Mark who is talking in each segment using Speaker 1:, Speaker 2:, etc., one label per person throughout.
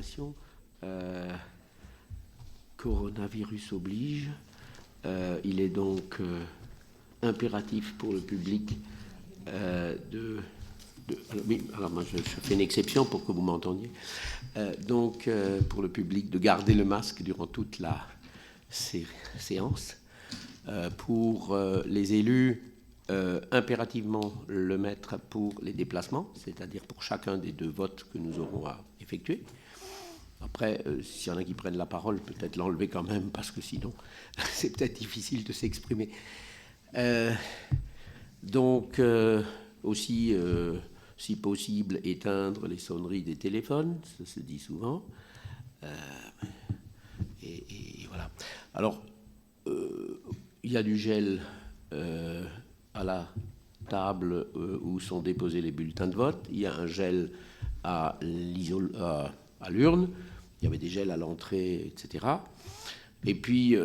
Speaker 1: information. Coronavirus oblige. Il est donc impératif pour le public alors moi je fais une exception pour que vous m'entendiez. Pour le public de garder le masque durant toute la séance. Pour les élus, impérativement le mettre pour les déplacements, c'est-à-dire pour chacun des 2 votes que nous aurons à effectuer. Après, s'il y en a qui prennent la parole, peut-être l'enlever quand même, parce que sinon, c'est peut-être difficile de s'exprimer. Aussi, si possible, éteindre les sonneries des téléphones, ça se dit souvent. Et voilà. Alors, il y a du gel à la table où sont déposés les bulletins de vote. Il y a un gel à l'urne. Il y avait des gels à l'entrée, etc. Et puis,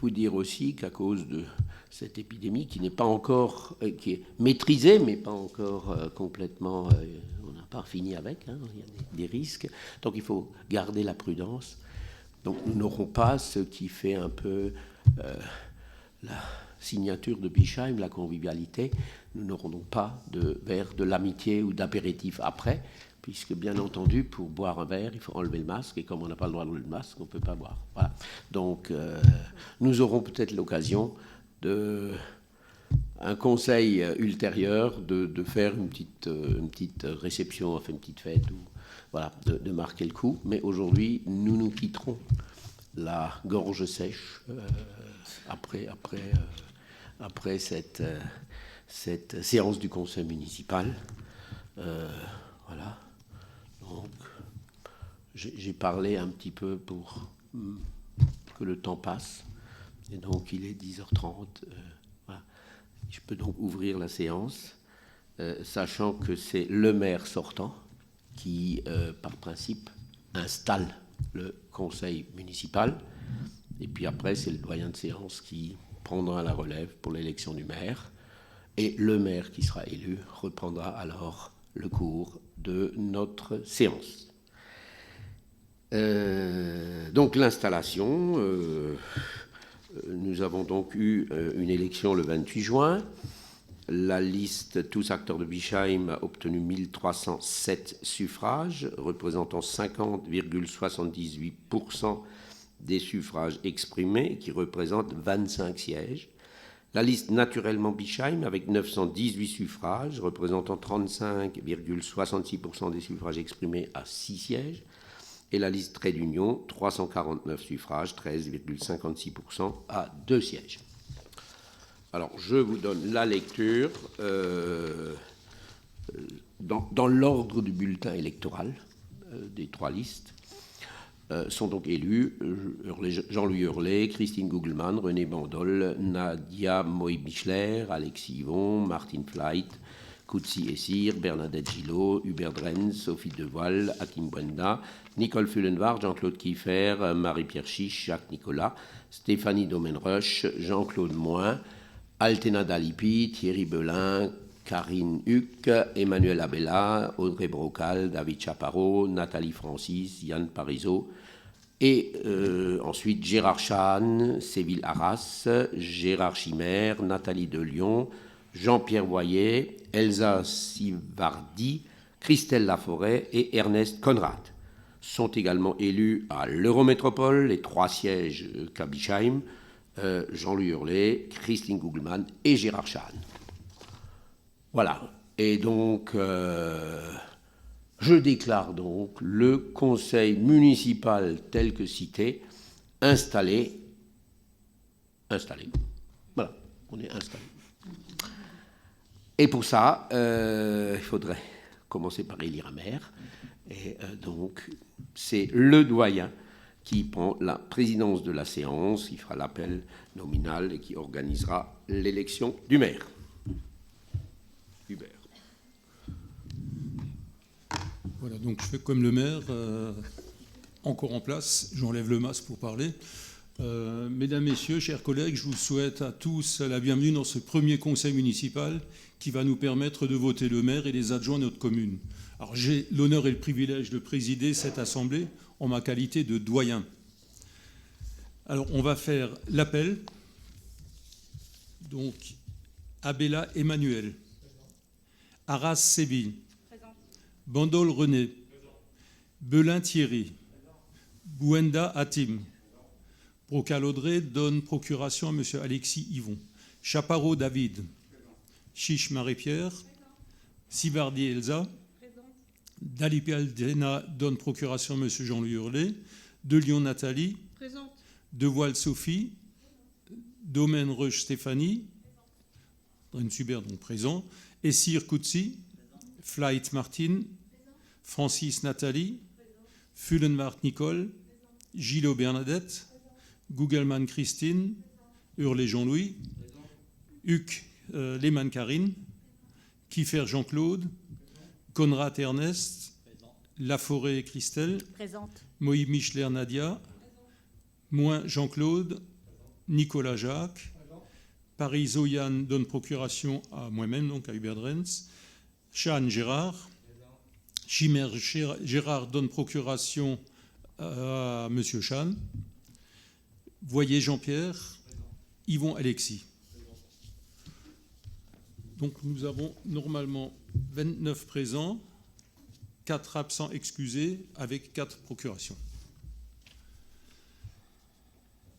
Speaker 1: vous dire aussi qu'à cause de cette épidémie qui n'est pas encore, qui est maîtrisée, mais pas encore complètement, on n'a pas fini avec, il y a des risques. Donc, il faut garder la prudence. Donc, nous n'aurons pas ce qui fait un peu la signature de Bischheim, la convivialité. Nous n'aurons donc pas de verre de l'amitié ou d'apéritif après, puisque bien entendu, pour boire un verre, il faut enlever le masque, et comme on n'a pas le droit d'enlever le masque, on ne peut pas boire. Voilà. Donc, nous aurons peut-être l'occasion un conseil ultérieur de faire une petite réception, enfin une petite fête, voilà, de marquer le coup. Mais aujourd'hui, nous quitterons la gorge sèche après cette séance du conseil municipal. Voilà. Donc, j'ai parlé un petit peu pour que le temps passe. Et donc, il est 10h30. Voilà. Je peux donc ouvrir la séance, sachant que c'est le maire sortant qui, par principe, installe le conseil municipal. Et puis après, c'est le doyen de séance qui prendra la relève pour l'élection du maire. Et le maire qui sera élu reprendra alors le cours de notre séance. Donc l'installation, nous avons donc eu une élection le 28 juin. La liste Tous acteurs de Bischheim a obtenu 1307 suffrages, représentant 50,78% des suffrages exprimés, qui représentent 25 sièges. La liste Naturellement Bischheim, avec 918 suffrages, représentant 35,66% des suffrages exprimés, à 6 sièges. Et la liste Trait d'Union, 349 suffrages, 13,56% à 2 sièges. Alors, je vous donne la lecture dans l'ordre du bulletin électoral des 3 listes. Sont donc élus Jean-Louis Hurlet, Christine Gugelmann, René Bandol, Nadia Moy-Bichler, Alexis Yvon, Martine Fleit, Koutsi Essir, Bernadette Gillot, Hubert Drenz, Sophie Devoile, Hakim Brenda, Nicole Fullenwart, Jean-Claude Kiefer, Marie-Pierre Chiche, Jacques Nicolas, Stéphanie Domenrush, Jean-Claude Moin, Altena Dalipi, Thierry Belin, Karine Huck, Emmanuel Abella, Audrey Brocal, David Chaparro, Nathalie Francis, Yann Parizeau, et ensuite Gérard Chahane, Séville Arras, Gérard Chimère, Nathalie Delion, Jean-Pierre Voyer, Elsa Sivardi, Christelle Laforêt et Ernest Conrad. Sont également élus à l'Eurométropole les 3 sièges qu'à Bischheim, Jean-Louis Hurlet, Christine Gugelmann et Gérard Chahane. Voilà. Et donc, je déclare donc le conseil municipal tel que cité installé. Voilà, on est installé. Et pour ça, il faudrait commencer par élire un maire. Et donc, c'est le doyen qui prend la présidence de la séance, qui fera l'appel nominal et qui organisera l'élection du maire. Hubert.
Speaker 2: Voilà, donc je fais comme le maire, encore en place, j'enlève le masque pour parler. Mesdames, Messieurs, chers collègues, je vous souhaite à tous la bienvenue dans ce premier conseil municipal qui va nous permettre de voter le maire et les adjoints de notre commune. Alors j'ai l'honneur et le privilège de présider cette assemblée en ma qualité de doyen. Alors, on va faire l'appel. Donc, Abella Emmanuel. Arras Séville. Bandol René. Belin Thierry. Bouenda Hatim. Brocal Audrey donne procuration à M. Alexis Yvon. Chaparro David. Chiche Marie-Pierre. Sivardi Elsa. Dalipial Dena donne procuration à M. Jean-Louis Hurlet. De Lyon Nathalie.
Speaker 3: Présente.
Speaker 2: Devoile Sophie. Domaine Reuch Stéphanie. Dren Subert donc présent. Essir Koutsi. Flight Martine. Francis Nathalie. Fullenmark Nicole. Gillot Bernadette. Gugelmann Christine. Hurlet Jean-Louis. Huc Lehmann Karine. Kiefer Jean-Claude. Conrad Ernest. Laforêt Christelle.
Speaker 3: Présente.
Speaker 2: Moïse Michler Nadia. Moins Jean-Claude. Nicolas Jacques. Paris Zoyan donne procuration à moi-même, donc à Hubert Drenz. Chan Gérard. Chimère Gérard donne procuration à M. Chan. Voyer Jean-Pierre. Yvon Alexis. Donc nous avons normalement 29 présents, 4 absents excusés, avec 4 procurations.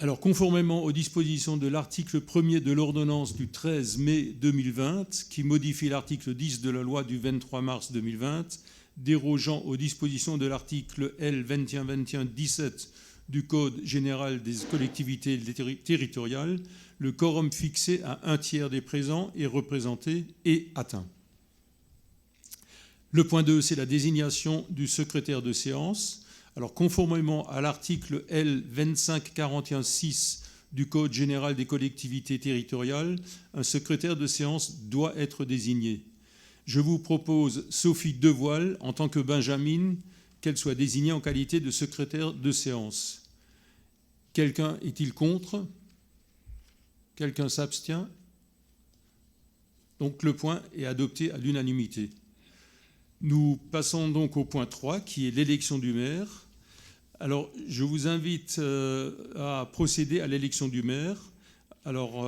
Speaker 2: Alors, conformément aux dispositions de l'article 1er de l'ordonnance du 13 mai 2020, qui modifie l'article 10 de la loi du 23 mars 2020, dérogeant aux dispositions de l'article L. 2121-17 du Code général des collectivités territoriales, le quorum fixé à 1/3 des présents est représenté et atteint. Le point 2, c'est la désignation du secrétaire de séance. Alors, conformément à l'article L. 2541-6 du Code général des collectivités territoriales, un secrétaire de séance doit être désigné. Je vous propose Sophie Devoile en tant que Benjamin, qu'elle soit désignée en qualité de secrétaire de séance. Quelqu'un est-il contre ? Quelqu'un s'abstient ? Donc le point est adopté à l'unanimité. Nous passons donc au point 3, qui est l'élection du maire. Alors, je vous invite à procéder à l'élection du maire. Alors,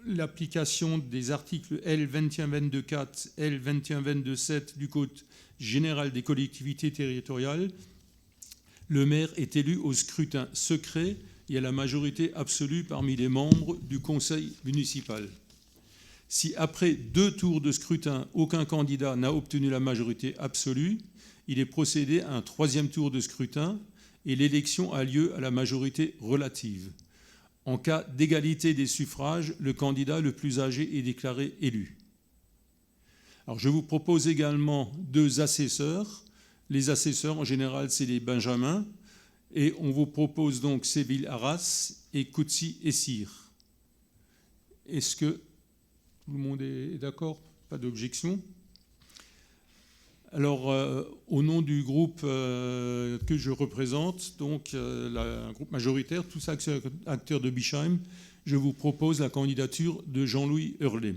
Speaker 2: l'application des articles L. 2122-4, L. 2122-7 du Code général des collectivités territoriales, le maire est élu au scrutin secret et à la majorité absolue parmi les membres du conseil municipal. Si après 2 tours de scrutin, aucun candidat n'a obtenu la majorité absolue, il est procédé à un 3e tour de scrutin et l'élection a lieu à la majorité relative. En cas d'égalité des suffrages, le candidat le plus âgé est déclaré élu. Alors, je vous propose également 2 assesseurs. Les assesseurs, en général, c'est les benjamins. Et on vous propose donc Séville Arras et Koutsi Essir. Est-ce que tout le monde est d'accord ? Pas d'objection ? Alors, au nom du groupe que je représente, donc un groupe majoritaire, tous acteurs de Bischheim, je vous propose la candidature de Jean-Louis Hurlet.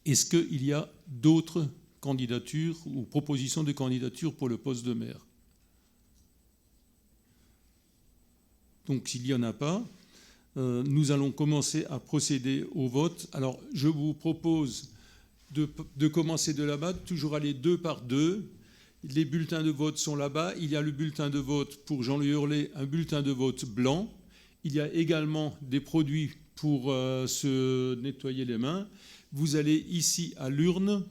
Speaker 2: Est-ce qu'il y a d'autres candidatures ou propositions de candidature pour le poste de maire ? Donc, s'il n'y en a pas, nous allons commencer à procéder au vote. Alors, je vous propose de commencer de là-bas, toujours aller 2 par 2. Les bulletins de vote sont là-bas. Il y a le bulletin de vote pour Jean-Louis Hurlet, un bulletin de vote blanc. Il y a également des produits pour se nettoyer les mains. Vous allez ici à l'urne.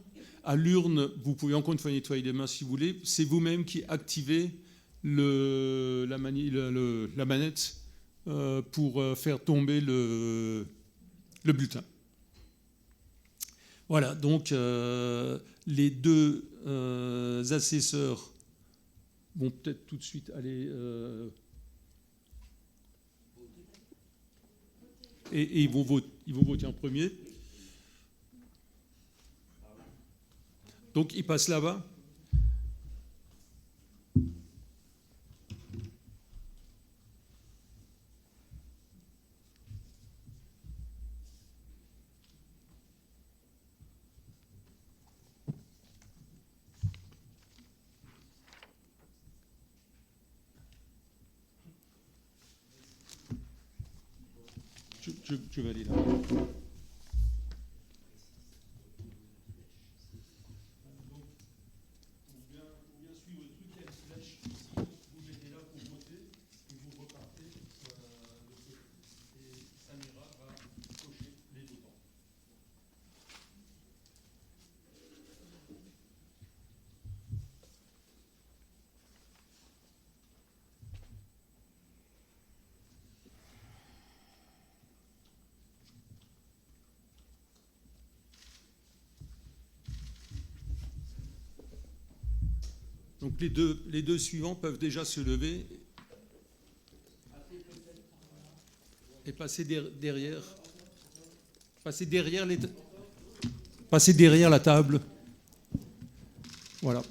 Speaker 2: À l'urne, vous pouvez encore une fois nettoyer les mains si vous voulez. C'est vous-même qui activez la manette pour faire tomber le bulletin. Voilà, donc les 2 assesseurs vont peut-être tout de suite aller... et ils vont voter en premier. Donc ils passent là-bas. Je vais aller là. Donc les deux suivants peuvent déjà se lever et passer derrière la table. Voilà.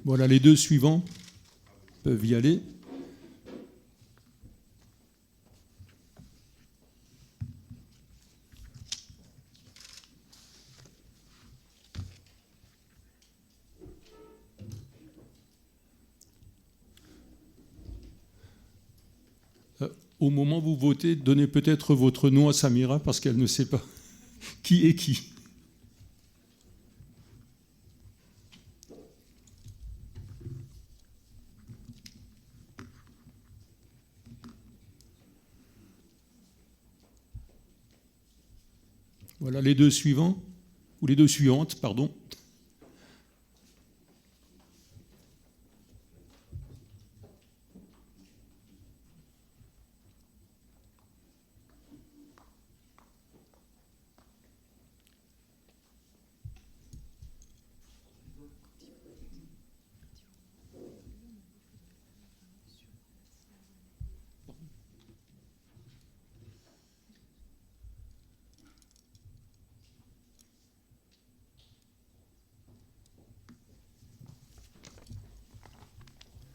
Speaker 2: Voilà, les deux suivants peuvent y aller. Au moment où vous votez, donnez peut-être votre nom à Samira parce qu'elle ne sait pas qui est qui. Voilà les deux suivants, ou les deux suivantes, pardon.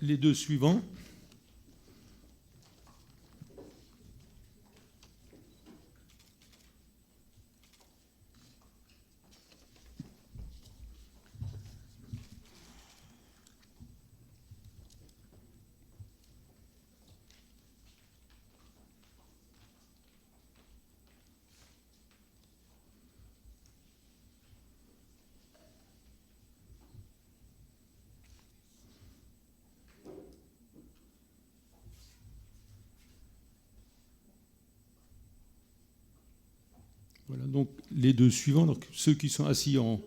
Speaker 2: Les deux suivants. Voilà, donc les deux suivants, donc ceux qui sont assis en...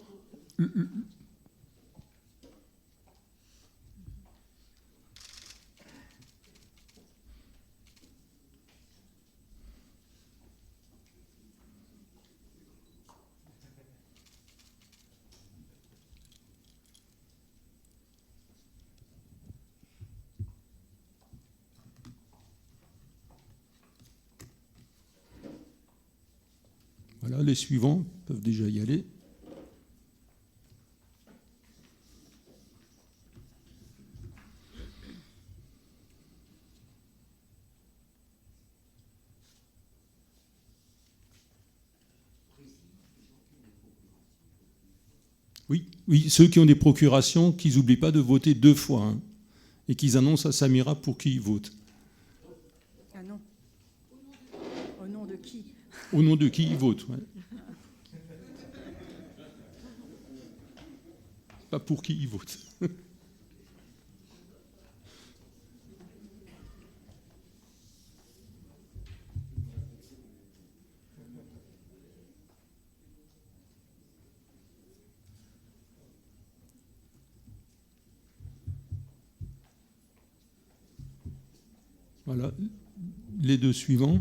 Speaker 2: Voilà, les suivants peuvent déjà y aller. Oui, ceux qui ont des procurations, qu'ils n'oublient pas de voter 2 fois, hein, et qu'ils annoncent à Samira pour qui ils votent.
Speaker 3: Ah non. Au nom de qui?
Speaker 2: Au nom de qui ils votent, ouais. Pas pour qui ils votent. Voilà, les deux suivants.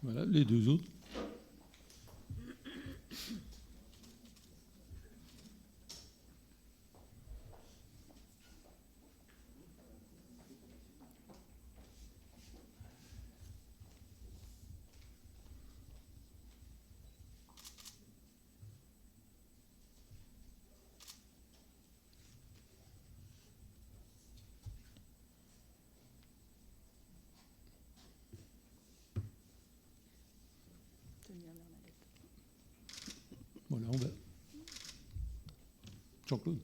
Speaker 2: Voilà, les deux autres. Voilà, on va. Jean-Claude.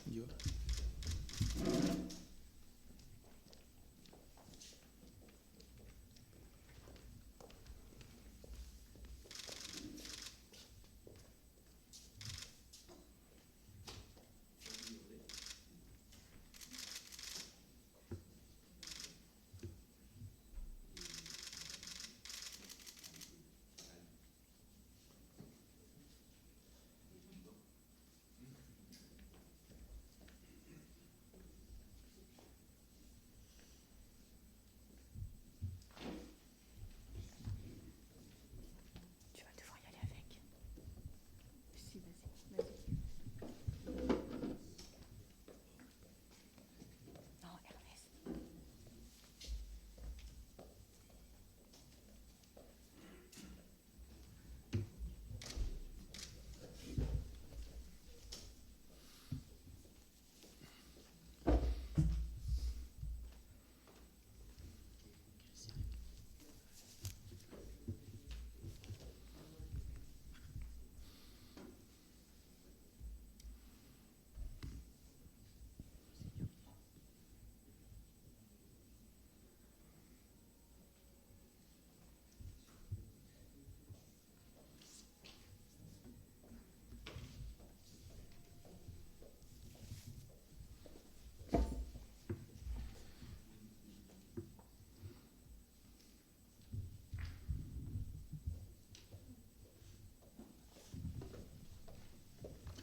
Speaker 2: On y va.
Speaker 3: Tu vas devoir y aller avec. Si, vas-y. Non, Ernest.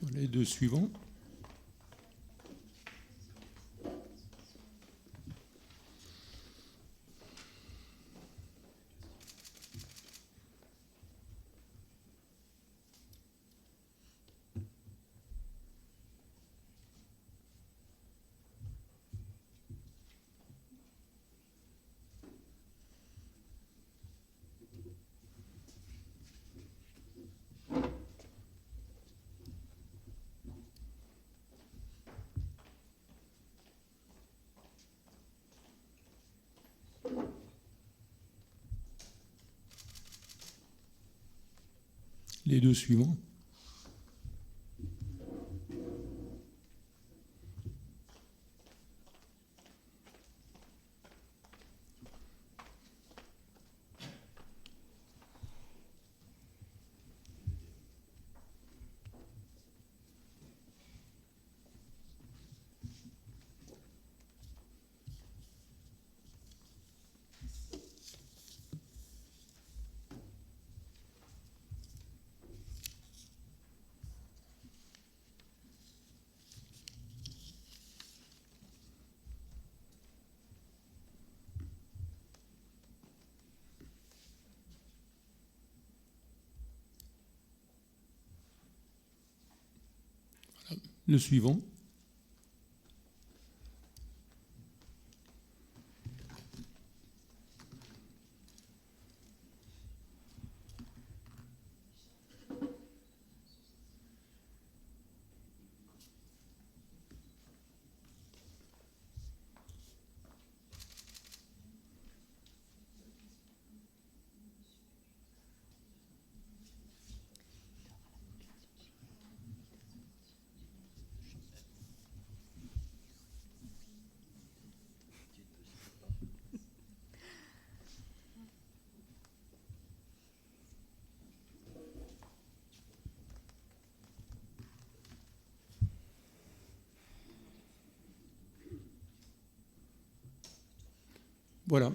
Speaker 2: Voilà, les deux suivants. Les deux suivants. Le suivant. Voilà.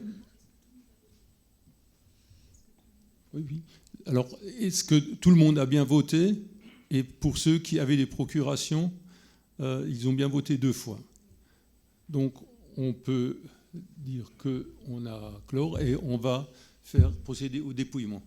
Speaker 2: Oui, oui. Alors, est-ce que tout le monde a bien voté? Et pour ceux qui avaient des procurations, ils ont bien voté 2 fois. Donc, on peut dire qu'on a clore et on va faire procéder au dépouillement.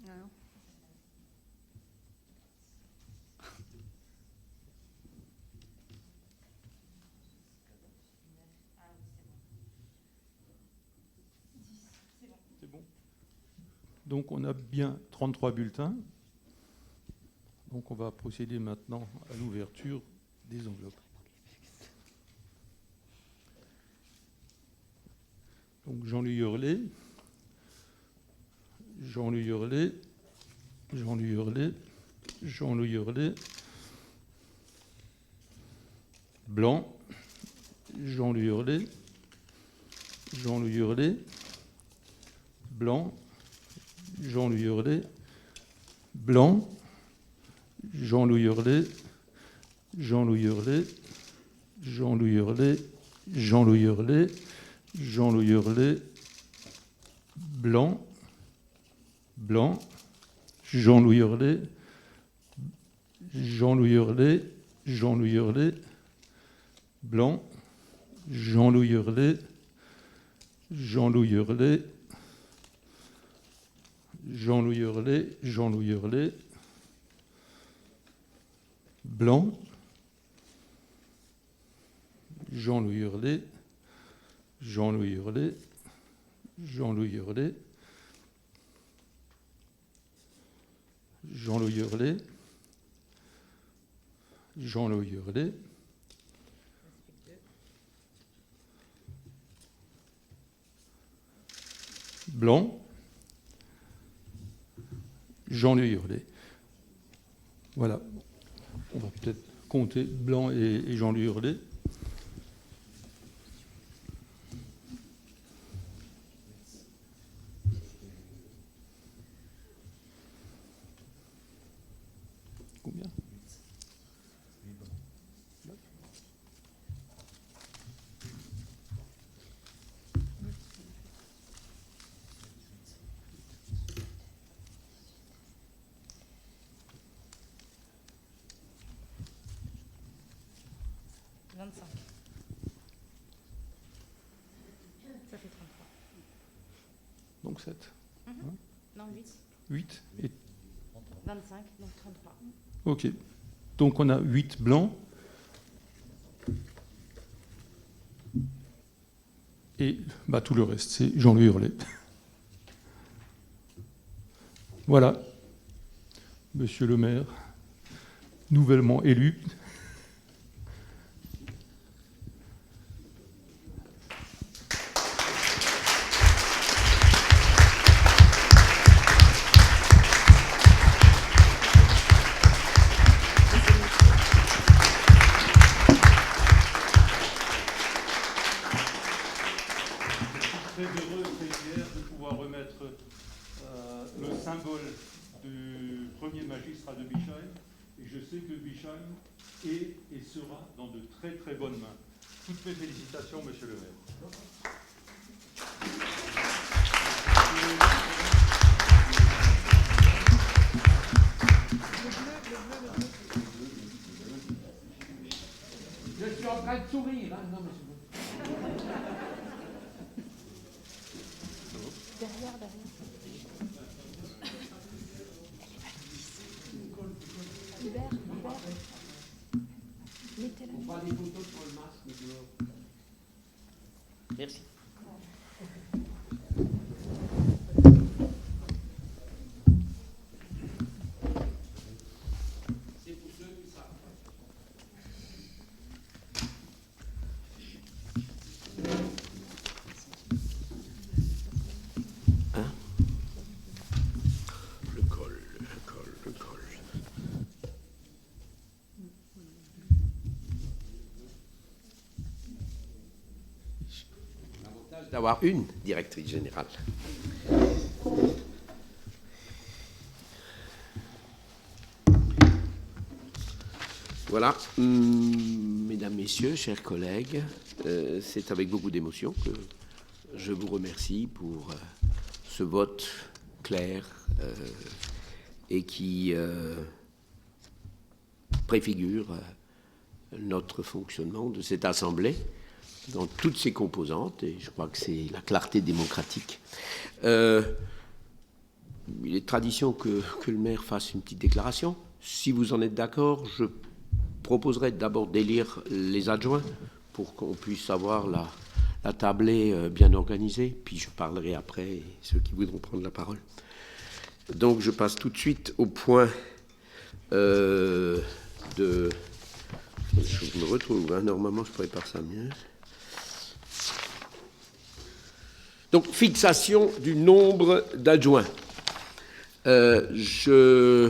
Speaker 3: Alors,
Speaker 2: C'est bon. Donc on a bien 33 bulletins. Donc on va procéder maintenant à l'ouverture des enveloppes. Donc Jean-Louis Hurlet, Jean-Louis Hurlet, Jean-Louis Hurlet, Jean-Louis Hurlet, Blanc, Jean-Louis Hurlet, Jean-Louis Hurlet, Blanc, Jean-Louis Hurlet, Blanc, Jean-Louis Hurlet, Jean-Louis Hurlet, Jean-Louis Hurlet, Jean-Louis Hurlet, Jean-Louis Hurlet, Blanc, Blanc, Jean-Louis Hurlet, Jean-Louis Hurlet, Jean-Louis Hurlet, Blanc, Jean-Louis Hurlet, Jean-Louis Hurlet, Jean-Louis Hurlet, Jean-Louis Hurlet, Blanc, Jean-Louis Hurlet, Jean-Louis Hurlet, Jean-Louis Hurlet, Jean-Louis Hurlet, Jean-Louis Hurlet, Blanc, Jean-Louis Hurlet. Voilà. On va peut-être compter Blanc et Jean-Louis Hurlet. Combien ?
Speaker 3: 25. Ça fait 33.
Speaker 2: Donc 7.
Speaker 3: Non, 8.
Speaker 2: 8 et
Speaker 3: 25, donc 33.
Speaker 2: OK. Donc on a 8 blancs et tout le reste, c'est Jean-Louis Hurlet. Voilà, monsieur le maire, nouvellement élu. Très heureux, très fier de pouvoir remettre le symbole du premier magistrat de Bischheim. Et je sais que Bischheim est et sera dans de très très bonnes mains. Toutes mes félicitations, monsieur le maire.
Speaker 1: rire, hein. Non, mais c'est bon.
Speaker 3: Derrière. Hubert. Mettez-la.
Speaker 1: On fera des photos sur le masque dehors. Merci. C'est pour ceux qui savent. Hein? Le col. L'avantage d'avoir une directrice générale. Voilà, mesdames, messieurs, chers collègues, c'est avec beaucoup d'émotion que je vous remercie pour ce vote clair et qui préfigure notre fonctionnement de cette Assemblée dans toutes ses composantes, et je crois que c'est la clarté démocratique. Il est tradition que le maire fasse une petite déclaration. Si vous en êtes d'accord, je proposerai d'abord d'élire les adjoints pour qu'on puisse avoir la tablée bien organisée, puis je parlerai après ceux qui voudront prendre la parole. Donc je passe tout de suite au point de... Je me retrouve, hein. Normalement je prépare ça mieux. Donc, fixation du nombre d'adjoints. Je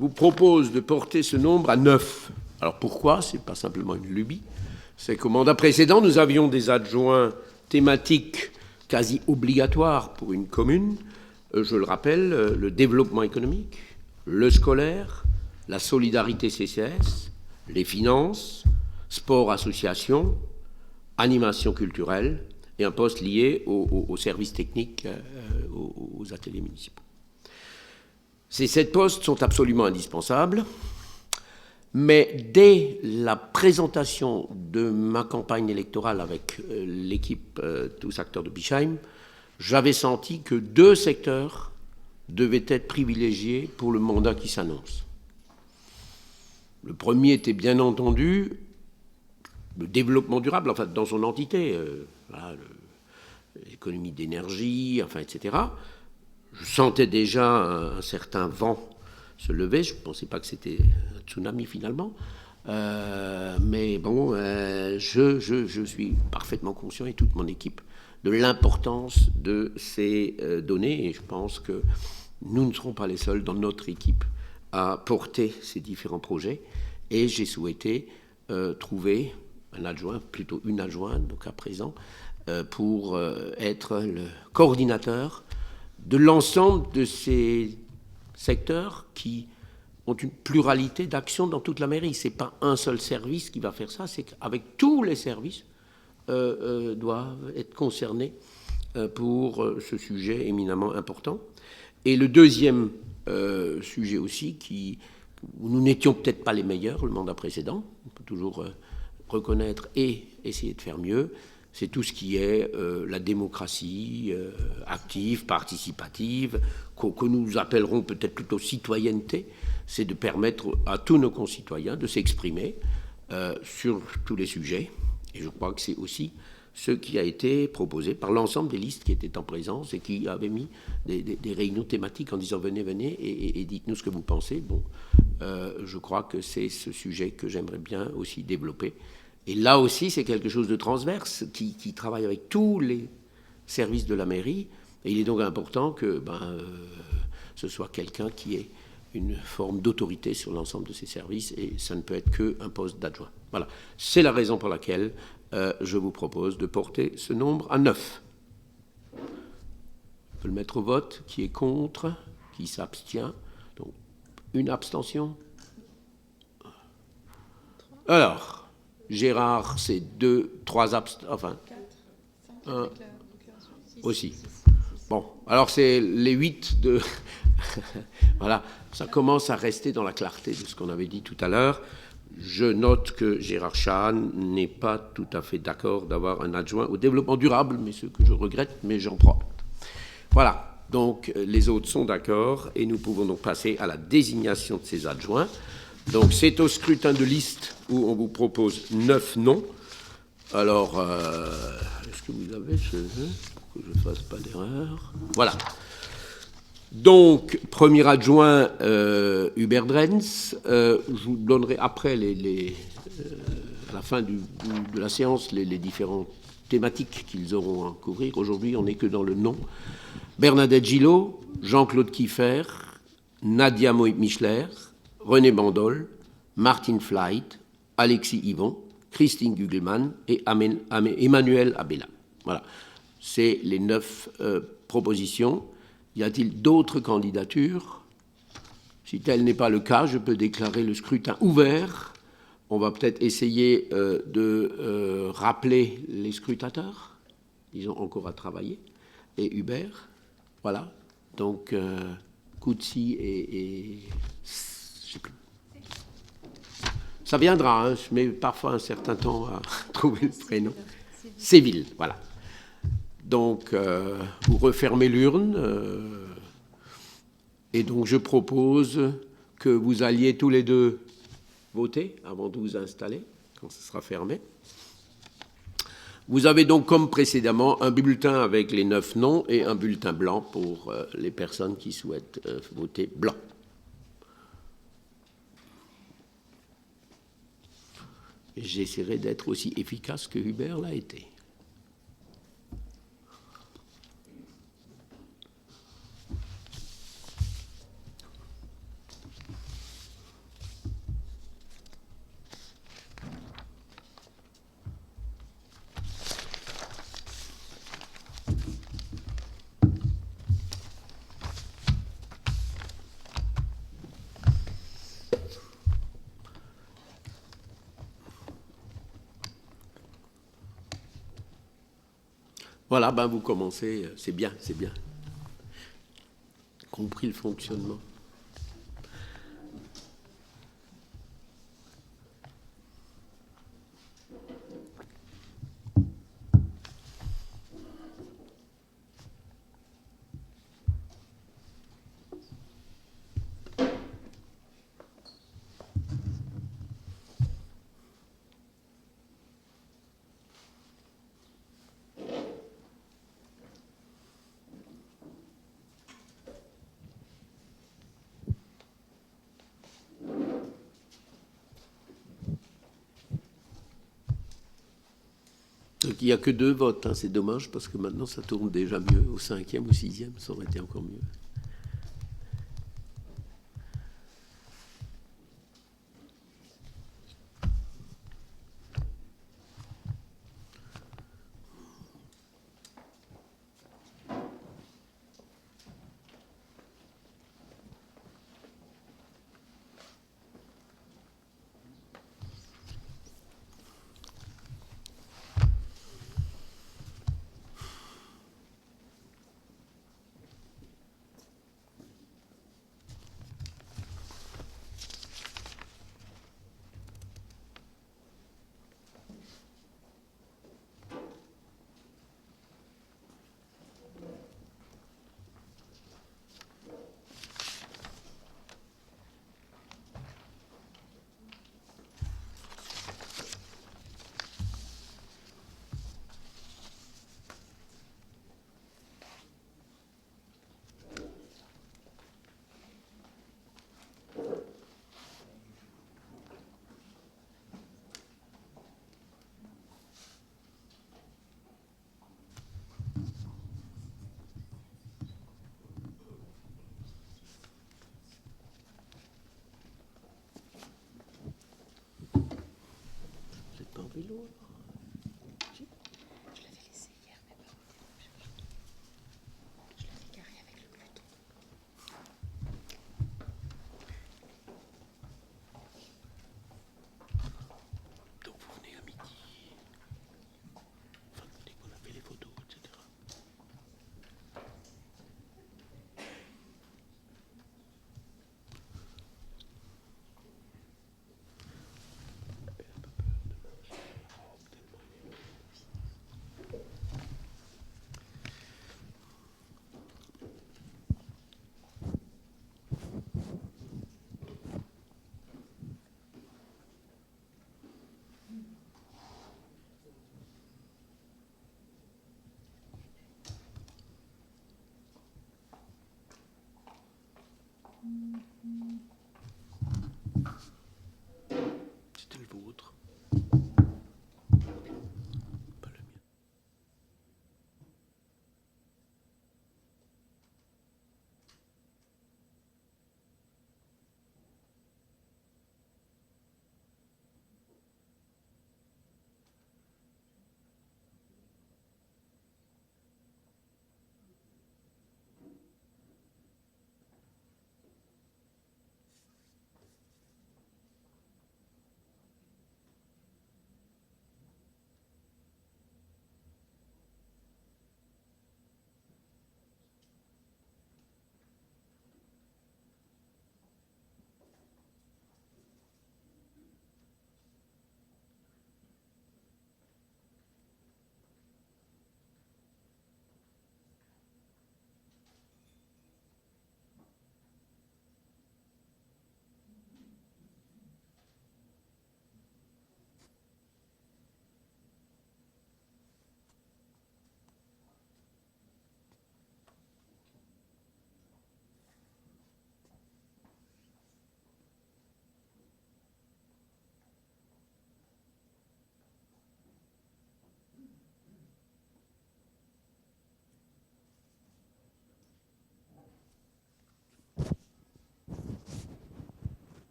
Speaker 1: vous propose de porter ce nombre à 9. Alors, pourquoi? Ce n'est pas simplement une lubie. C'est qu'au mandat précédent, nous avions des adjoints thématiques quasi obligatoires pour une commune. Je le rappelle, le développement économique, le scolaire, la solidarité CCS, les finances, sport association, animation culturelle, et un poste lié aux services techniques, aux ateliers municipaux. Ces 7 postes sont absolument indispensables, mais dès la présentation de ma campagne électorale avec l'équipe Tous Acteurs de Bischheim, j'avais senti que 2 secteurs devaient être privilégiés pour le mandat qui s'annonce. Le premier était bien entendu le développement durable, enfin dans son entité, l'économie d'énergie, enfin, etc. Je sentais déjà un certain vent se lever. Je ne pensais pas que c'était un tsunami finalement. Mais bon, je suis parfaitement conscient, et toute mon équipe, de l'importance de ces données. Et je pense que nous ne serons pas les seuls dans notre équipe à porter ces différents projets. Et j'ai souhaité trouver un adjoint, plutôt une adjointe, donc à présent, pour être le coordinateur de l'ensemble de ces secteurs qui ont une pluralité d'actions dans toute la mairie. Ce n'est pas un seul service qui va faire ça, c'est qu'avec tous les services doivent être concernés pour ce sujet éminemment important. Et le deuxième sujet aussi, où nous n'étions peut-être pas les meilleurs le mandat précédent, on peut toujours reconnaître et essayer de faire mieux, c'est tout ce qui est la démocratie active, participative, que nous appellerons peut-être plutôt citoyenneté. C'est de permettre à tous nos concitoyens de s'exprimer sur tous les sujets. Et je crois que c'est aussi ce qui a été proposé par l'ensemble des listes qui étaient en présence et qui avaient mis des réunions thématiques en disant venez et dites-nous ce que vous pensez. Bon, je crois que c'est ce sujet que j'aimerais bien aussi développer. Et là aussi, c'est quelque chose de transverse qui travaille avec tous les services de la mairie. Et il est donc important que ce soit quelqu'un qui ait une forme d'autorité sur l'ensemble de ces services, et ça ne peut être qu'un poste d'adjoint. Voilà, c'est la raison pour laquelle je vous propose de porter ce nombre à 9. On peut le mettre au vote. Qui est contre? Qui s'abstient? Donc, une abstention. Alors... Gérard, c'est 2, 3 abstentions, enfin, 1 aussi. Bon, alors c'est les 8 de... voilà, ça commence à rester dans la clarté de ce qu'on avait dit tout à l'heure. Je note que Gérard Chahan n'est pas tout à fait d'accord d'avoir un adjoint au développement durable, mais ce que je regrette, mais j'en prends acte. Voilà, donc les autres sont d'accord, et nous pouvons donc passer à la désignation de ces adjoints. Donc c'est au scrutin de liste où on vous propose 9 noms. Alors, est-ce que vous avez ce jeu pour que je ne fasse pas d'erreur? Voilà. Donc, premier adjoint, Hubert Drenz. Je vous donnerai après, à la fin de la séance, les différentes thématiques qu'ils auront à couvrir. Aujourd'hui, on n'est que dans le nom. Bernadette Gillot, Jean-Claude Kieffer, Nadia Michler, René Bandol, Martin Flight, Alexis Yvon, Christine Gugelmann et Emmanuel Abella. Voilà, c'est les 9 propositions. Y a-t-il d'autres candidatures? Si tel n'est pas le cas, je peux déclarer le scrutin ouvert. On va peut-être essayer de rappeler les scrutateurs. Ils ont encore à travailler. Et Hubert, voilà. Donc, Coutsi et je sais plus. Ça viendra, hein, je mets parfois un certain temps à trouver le prénom. Séville, voilà. Donc, vous refermez l'urne. Et donc, je propose que vous alliez tous les deux voter avant de vous installer, quand ce sera fermé. Vous avez donc, comme précédemment, un bulletin avec les 9 noms et un bulletin blanc pour les personnes qui souhaitent voter blanc. J'essaierai d'être aussi efficace que Hubert l'a été. Voilà, ben vous commencez, c'est bien, c'est bien. Compris le fonctionnement. Donc il n'y a que 2 votes, hein, c'est dommage parce que maintenant ça tourne déjà mieux. Au 5e ou 6e, ça aurait été encore mieux. C'était le vôtre. Pas le mien.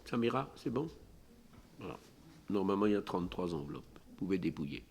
Speaker 1: Samira, c'est bon? Voilà. Normalement, il y a 33 enveloppes. Vous pouvez dépouiller.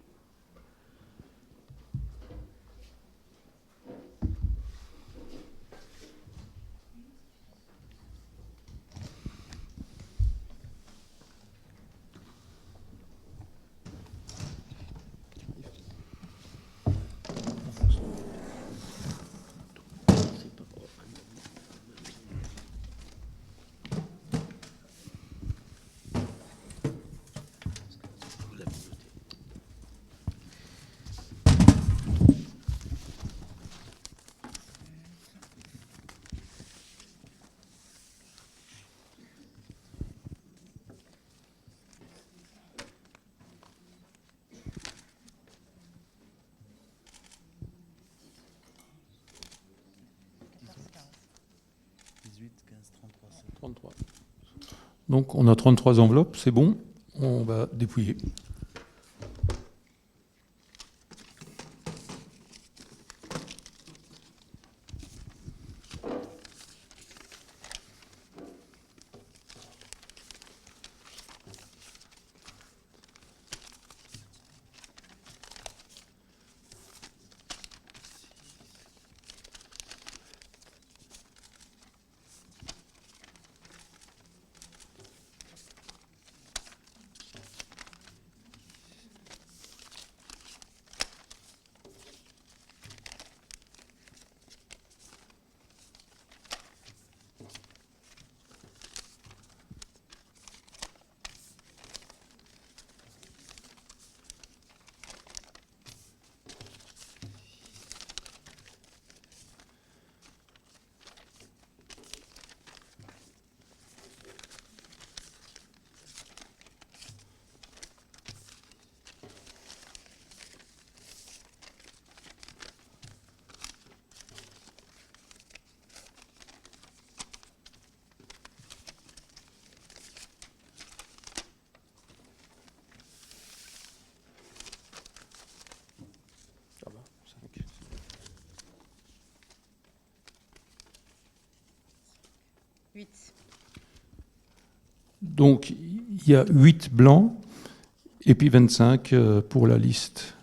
Speaker 2: Donc on a 33 enveloppes, c'est bon, on va dépouiller. Donc, il y a 8 blancs et puis 25 pour la liste,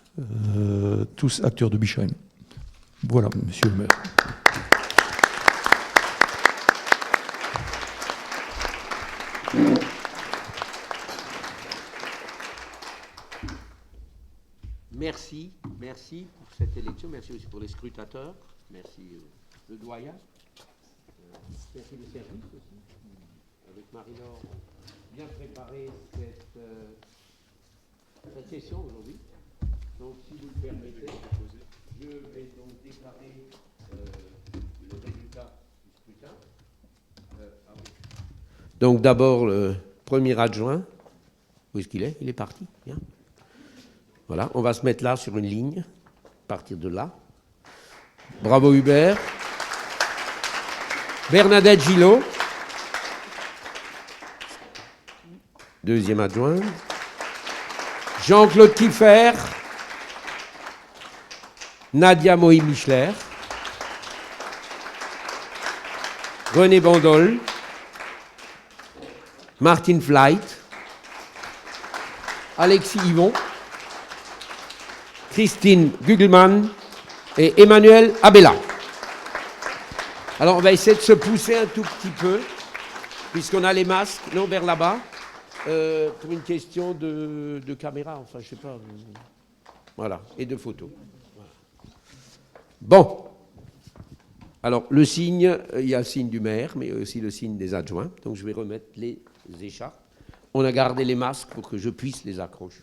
Speaker 2: tous acteurs de Bischheim. Voilà, monsieur le maire.
Speaker 1: Merci pour cette élection, merci aussi pour les scrutateurs, merci le doyen, merci le service aussi, avec Marie-Laure, bien préparé cette session aujourd'hui. Donc, si vous le permettez, je vais donc déclarer le résultat du scrutin. Donc, d'abord, le premier adjoint. Où est-ce qu'il est? Il est parti. Bien. Voilà, on va se mettre là sur une ligne, à partir de là. Bravo Hubert. Bernadette Gillot. Deuxième adjoint. Jean-Claude Kiffer. Nadia Mohi-Michler. René Bandol. Martine Flight. Alexis Yvon. Christine Gugelmann et Emmanuel Abella. Alors, on va essayer de se pousser un tout petit peu, puisqu'on a les masques, non, vers là-bas, pour une question de caméra, enfin, je sais pas. Voilà, et de photos. Voilà. Bon. Alors, le signe, il y a le signe du maire, mais aussi le signe des adjoints. Donc, je vais remettre les écharpes. On a gardé les masques pour que je puisse les accrocher.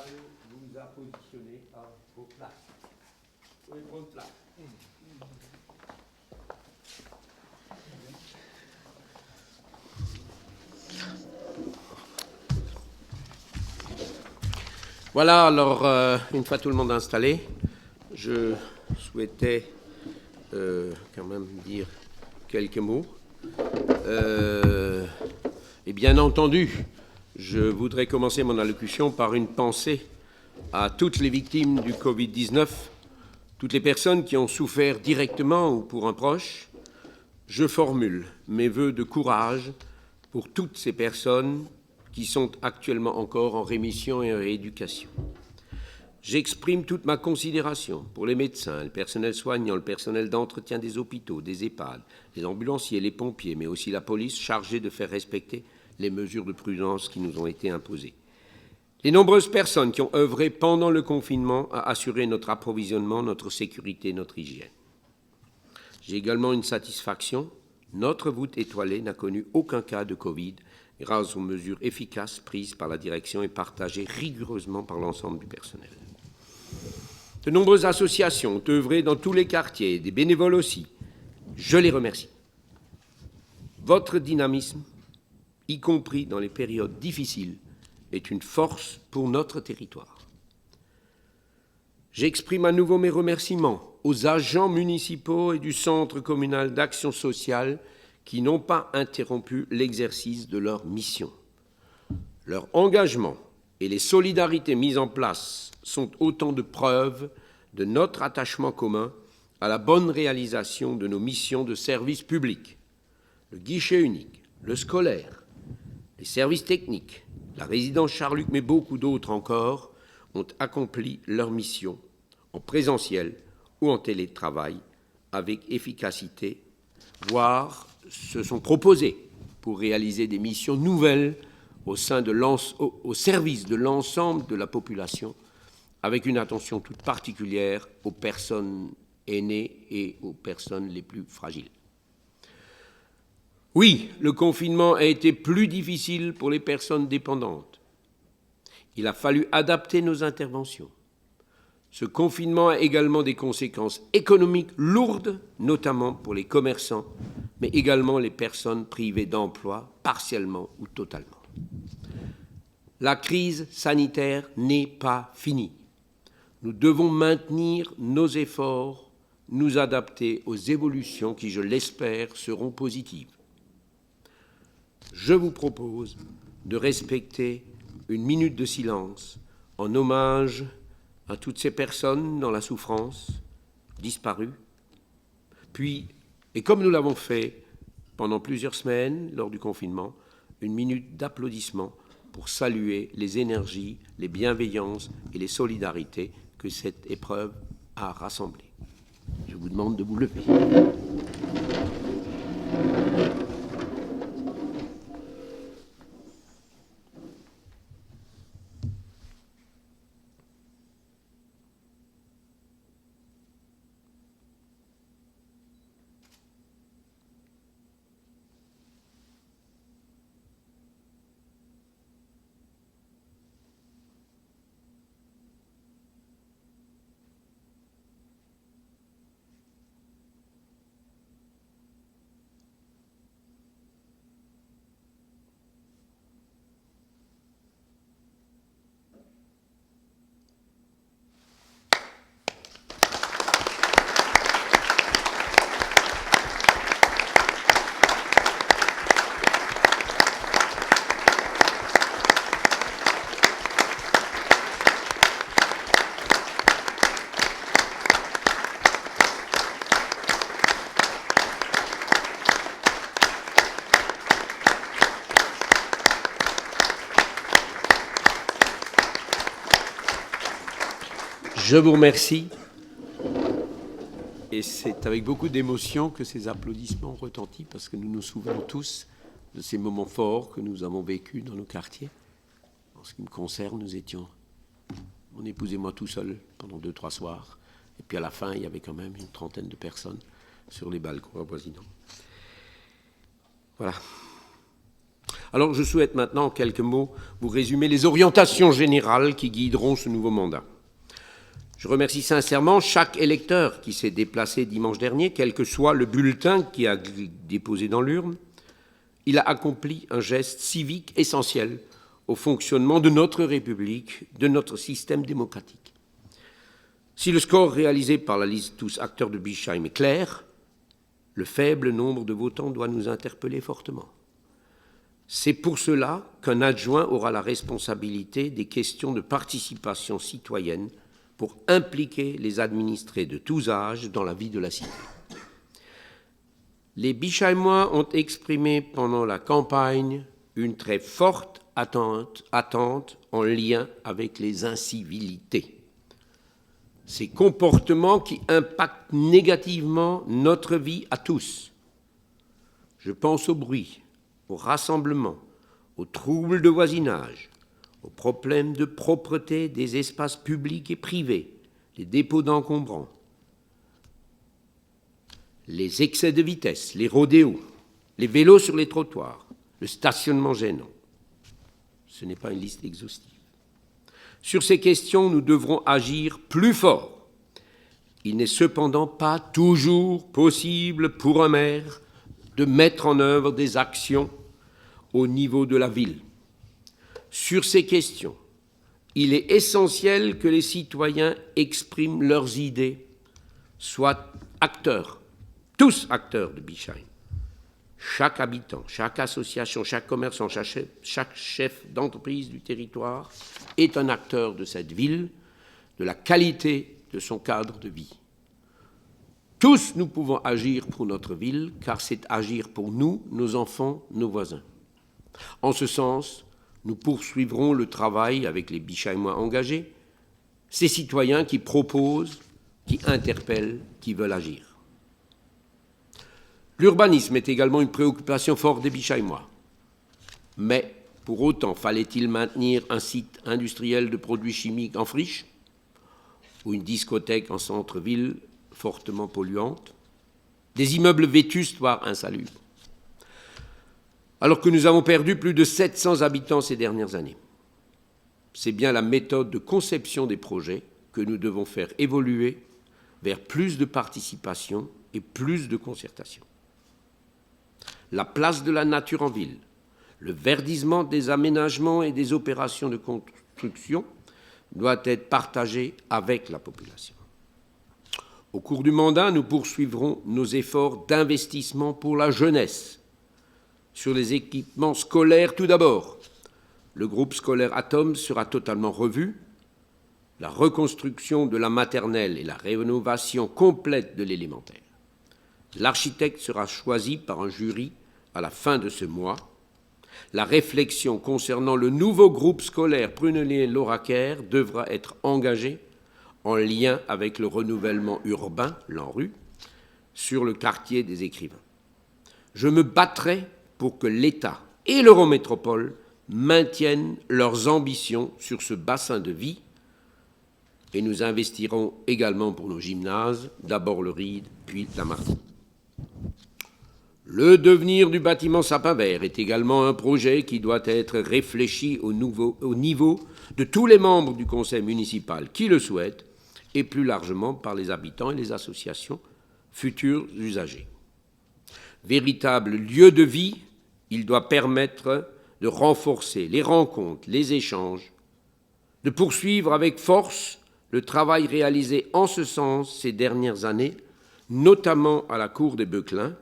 Speaker 1: allez vous positionner à vos places. Vous pouvez prendre place. Voilà, alors, une fois tout le monde installé, je souhaitais quand même dire quelques mots. Et bien entendu, je voudrais commencer mon allocution par une pensée à toutes les victimes du Covid-19, toutes les personnes qui ont souffert directement ou pour un proche. Je formule mes vœux de courage pour toutes ces personnes qui sont actuellement encore en rémission et en rééducation. J'exprime toute ma considération pour les médecins, le personnel soignant, le personnel d'entretien des hôpitaux, des EHPAD, les ambulanciers, les pompiers, mais aussi la police chargée de faire respecter les mesures de prudence qui nous ont été imposées. Les nombreuses personnes qui ont œuvré pendant le confinement à assurer notre approvisionnement, notre sécurité, notre hygiène. J'ai également une satisfaction. Notre voûte étoilée n'a connu aucun cas de Covid grâce aux mesures efficaces prises par la direction et partagées rigoureusement par l'ensemble du personnel. De nombreuses associations ont œuvré dans tous les quartiers, des bénévoles aussi. Je les remercie. Votre dynamisme, y compris dans les périodes difficiles, est une force pour notre territoire. J'exprime à nouveau mes remerciements aux agents municipaux et du Centre communal d'action sociale qui n'ont pas interrompu l'exercice de leur mission. Leur engagement et les solidarités mises en place sont autant de preuves de notre attachement commun à la bonne réalisation de nos missions de service public. Le guichet unique, le scolaire, les services techniques, la résidence Charluc, mais beaucoup d'autres encore, ont accompli leur mission en présentiel ou en télétravail avec efficacité, voire se sont proposés pour réaliser des missions nouvelles au service de l'ensemble de la population, avec une attention toute particulière aux personnes aînées et aux personnes les plus fragiles. Oui, le confinement a été plus difficile pour les personnes dépendantes. Il a fallu adapter nos interventions. Ce confinement a également des conséquences économiques lourdes, notamment pour les commerçants, mais également les personnes privées d'emploi, partiellement ou totalement. La crise sanitaire n'est pas finie. Nous devons maintenir nos efforts, nous adapter aux évolutions qui, je l'espère, seront positives. Je vous propose de respecter une minute de silence en hommage à toutes ces personnes dans la souffrance, disparues. Puis, et comme nous l'avons fait pendant plusieurs semaines lors du confinement, une minute d'applaudissement pour saluer les énergies, les bienveillances et les solidarités que cette épreuve a rassemblées. Je vous demande de vous lever. Je vous remercie. Et c'est avec beaucoup d'émotion que ces applaudissements retentissent, parce que nous nous souvenons tous de ces moments forts que nous avons vécus dans nos quartiers. En ce qui me concerne, nous étions, mon épouse et moi, tout seuls pendant 2-3 soirs. Et puis à la fin, il y avait quand même une trentaine de personnes sur les balcons avoisinants. Voilà. Alors je souhaite maintenant, en quelques mots, vous résumer les orientations générales qui guideront ce nouveau mandat. Je remercie sincèrement chaque électeur qui s'est déplacé dimanche dernier, quel que soit le bulletin qu'il a déposé dans l'urne. Il a accompli un geste civique essentiel au fonctionnement de notre République, de notre système démocratique. Si le score réalisé par la liste Tous acteurs de Bischheim est clair, le faible nombre de votants doit nous interpeller fortement. C'est pour cela qu'un adjoint aura la responsabilité des questions de participation citoyenne pour impliquer les administrés de tous âges dans la vie de la cité. Les Bischheimois ont exprimé pendant la campagne une très forte attente en lien avec les incivilités. Ces comportements qui impactent négativement notre vie à tous. Je pense au bruit, au rassemblement, aux troubles de voisinage, aux problèmes de propreté des espaces publics et privés, les dépôts d'encombrants, les excès de vitesse, les rodéos, les vélos sur les trottoirs, le stationnement gênant. Ce n'est pas une liste exhaustive. Sur ces questions, nous devrons agir plus fort. Il n'est cependant pas toujours possible pour un maire de mettre en œuvre des actions au niveau de la ville. Sur ces questions, il est essentiel que les citoyens expriment leurs idées, soient acteurs, tous acteurs de Bischheim. Chaque habitant, chaque association, chaque commerçant, chaque chef d'entreprise du territoire est un acteur de cette ville, de la qualité de son cadre de vie. Tous nous pouvons agir pour notre ville, car c'est agir pour nous, nos enfants, nos voisins. En ce sens, nous poursuivrons le travail avec les Bischheimois engagés, ces citoyens qui proposent, qui interpellent, qui veulent agir. L'urbanisme est également une préoccupation forte des Bischheimois. Mais, pour autant, fallait-il maintenir un site industriel de produits chimiques en friche ou une discothèque en centre-ville fortement polluante, des immeubles vétustes, voire insalubres, alors que nous avons perdu plus de 700 habitants ces dernières années. C'est bien la méthode de conception des projets que nous devons faire évoluer vers plus de participation et plus de concertation. La place de la nature en ville, le verdissement des aménagements et des opérations de construction doit être partagé avec la population. Au cours du mandat, nous poursuivrons nos efforts d'investissement pour la jeunesse. Sur les équipements scolaires, tout d'abord, le groupe scolaire Atome sera totalement revu. La reconstruction de la maternelle et la rénovation complète de l'élémentaire. L'architecte sera choisi par un jury à la fin de ce mois. La réflexion concernant le nouveau groupe scolaire Prunellier-Lauraquer devra être engagée en lien avec le renouvellement urbain, l'ANRU, sur le quartier des écrivains. Je me battrai pour que l'État et l'Eurométropole maintiennent leurs ambitions sur ce bassin de vie et nous investirons également pour nos gymnases, d'abord le Ried, puis la Marne. Le devenir du bâtiment Sapin Vert est également un projet qui doit être réfléchi au niveau de tous les membres du conseil municipal qui le souhaitent et plus largement par les habitants et les associations futurs usagers. Véritable lieu de vie, il doit permettre de renforcer les rencontres, les échanges, de poursuivre avec force le travail réalisé en ce sens ces dernières années, notamment à la cour des Beuclins,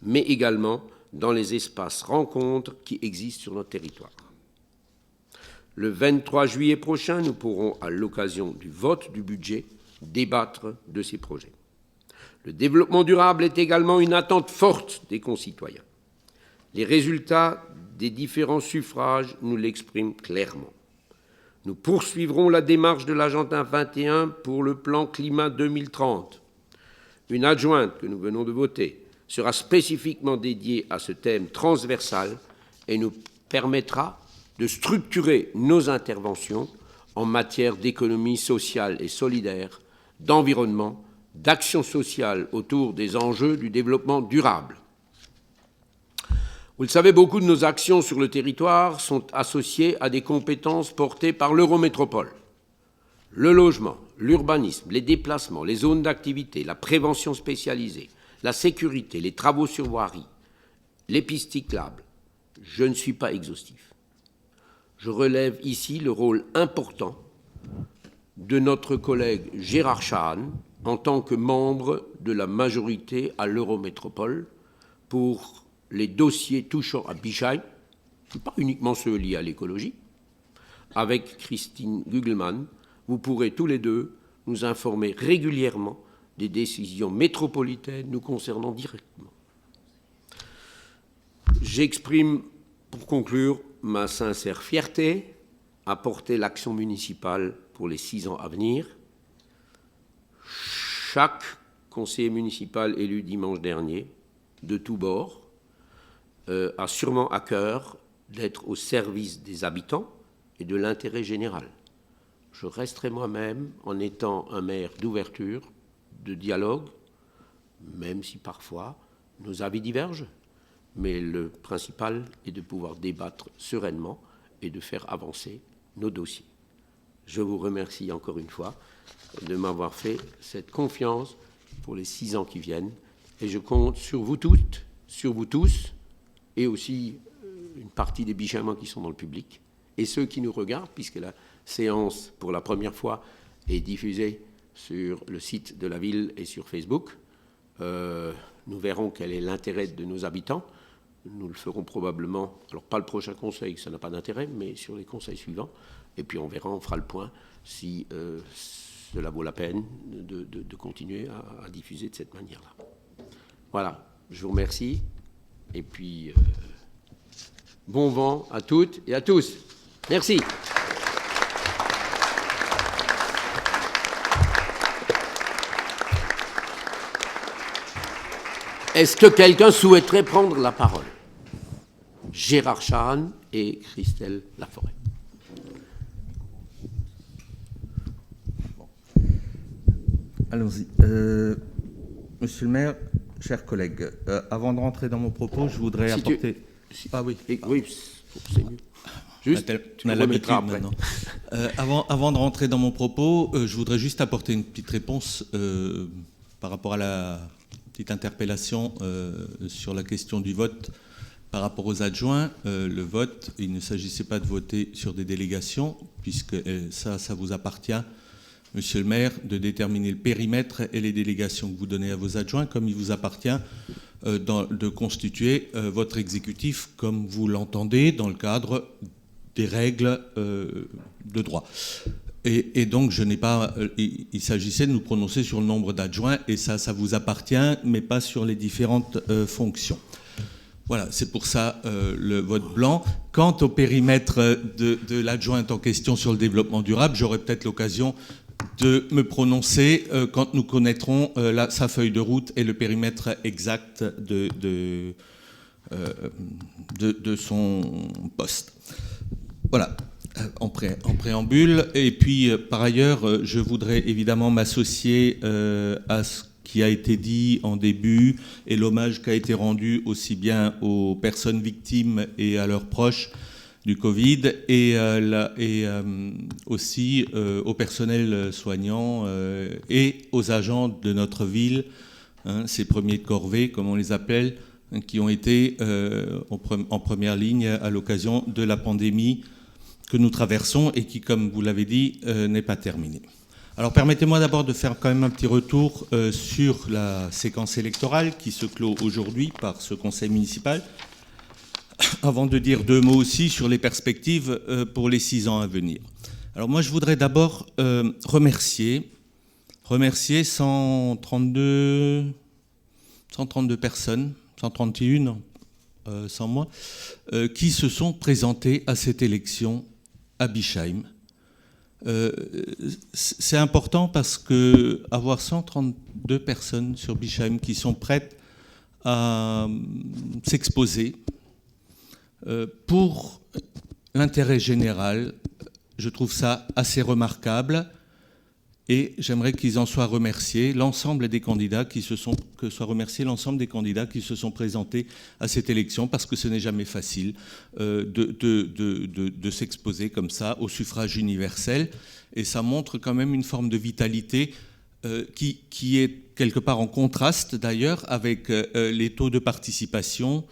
Speaker 1: mais également dans les espaces rencontres qui existent sur notre territoire. Le 23 juillet prochain, nous pourrons, à l'occasion du vote du budget, débattre de ces projets. Le développement durable est également une attente forte des concitoyens. Les résultats des différents suffrages nous l'expriment clairement. Nous poursuivrons la démarche de l'agenda 21 pour le plan climat 2030. Une adjointe que nous venons de voter sera spécifiquement dédiée à ce thème transversal et nous permettra de structurer nos interventions en matière d'économie sociale et solidaire, d'environnement, d'action sociale autour des enjeux du développement durable. Vous le savez, beaucoup de nos actions sur le territoire sont associées à des compétences portées par l'Eurométropole. Le logement, l'urbanisme, les déplacements, les zones d'activité, la prévention spécialisée, la sécurité, les travaux sur voirie, les pistes cyclables. Je ne suis pas exhaustif. Je relève ici le rôle important de notre collègue Gérard Chahan en tant que membre de la majorité à l'Eurométropole pour les dossiers touchant à Bischheim, pas uniquement ceux liés à l'écologie. Avec Christine Gugelmann, vous pourrez tous les deux nous informer régulièrement des décisions métropolitaines nous concernant directement. J'exprime, pour conclure, ma sincère fierté à porter l'action municipale pour les 6 ans à venir. Chaque conseiller municipal élu dimanche dernier, de tous bords, a sûrement à cœur d'être au service des habitants et de l'intérêt général. Je resterai moi-même en étant un maire d'ouverture, de dialogue, même si parfois nos avis divergent, mais le principal est de pouvoir débattre sereinement et de faire avancer nos dossiers. Je vous remercie encore une fois de m'avoir fait cette confiance pour les 6 ans qui viennent et je compte sur vous toutes, sur vous tous et aussi une partie des Bischheimois qui sont dans le public et ceux qui nous regardent puisque la séance pour la première fois est diffusée sur le site de la ville et sur Facebook. Nous verrons quel est l'intérêt de nos habitants. Nous le ferons probablement, alors pas le prochain conseil, ça n'a pas d'intérêt, mais sur les conseils suivants. Et puis on verra, on fera le point si cela vaut la peine de continuer à diffuser de cette manière-là. Voilà, je vous remercie. Et puis, bon vent à toutes et à tous. Merci. Est-ce que quelqu'un souhaiterait prendre la parole? Gérard Chahan et Christelle Laforêt.
Speaker 4: Allons-y. Monsieur le maire, chers collègues, avant de rentrer dans mon propos, je voudrais apporter...
Speaker 1: Ah oui, oui, c'est mieux. Juste,
Speaker 4: on a l'habitude maintenant. Avant de rentrer dans mon propos, je voudrais juste apporter une petite réponse par rapport à la petite interpellation sur la question du vote par rapport aux adjoints. Le vote, il ne s'agissait pas de voter sur des délégations, puisque ça vous appartient, monsieur le maire, de déterminer le périmètre et les délégations que vous donnez à vos adjoints, comme il vous appartient de constituer votre exécutif comme vous l'entendez dans le cadre des règles de droit. Et donc, je n'ai pas. Il s'agissait de nous prononcer sur le nombre d'adjoints, et ça vous appartient, mais pas sur les différentes fonctions. Voilà, c'est pour ça le vote blanc. Quant au périmètre de l'adjointe en question sur le développement durable, j'aurai peut-être l'occasion de me prononcer quand nous connaîtrons sa feuille de route et le périmètre exact de son poste. Voilà, en préambule. Et puis, par ailleurs, je voudrais évidemment m'associer à ce qui a été dit en début et l'hommage qui a été rendu aussi bien aux personnes victimes et à leurs proches du Covid et aussi au personnel soignant et aux agents de notre ville, ces premiers de corvée, comme on les appelle, qui ont été en première ligne à l'occasion de la pandémie que nous traversons et qui, comme vous l'avez dit, n'est pas terminée. Alors permettez-moi d'abord de faire quand même un petit retour sur la séquence électorale qui se clôt aujourd'hui par ce conseil municipal, avant de dire 2 mots aussi sur les perspectives pour les 6 ans à venir. Alors moi je voudrais d'abord remercier 132 personnes, 131 sans moi, qui se sont présentées à cette élection à Bischheim. C'est important parce que avoir 132 personnes sur Bischheim qui sont prêtes à s'exposer pour l'intérêt général, je trouve ça assez remarquable Et j'aimerais qu'ils en soient remerciés, l'ensemble des candidats que soient remerciés l'ensemble des candidats qui se sont présentés à cette élection, parce que ce n'est jamais facile de s'exposer comme ça au suffrage universel. Et ça montre quand même une forme de vitalité qui est quelque part en contraste d'ailleurs avec les taux de participation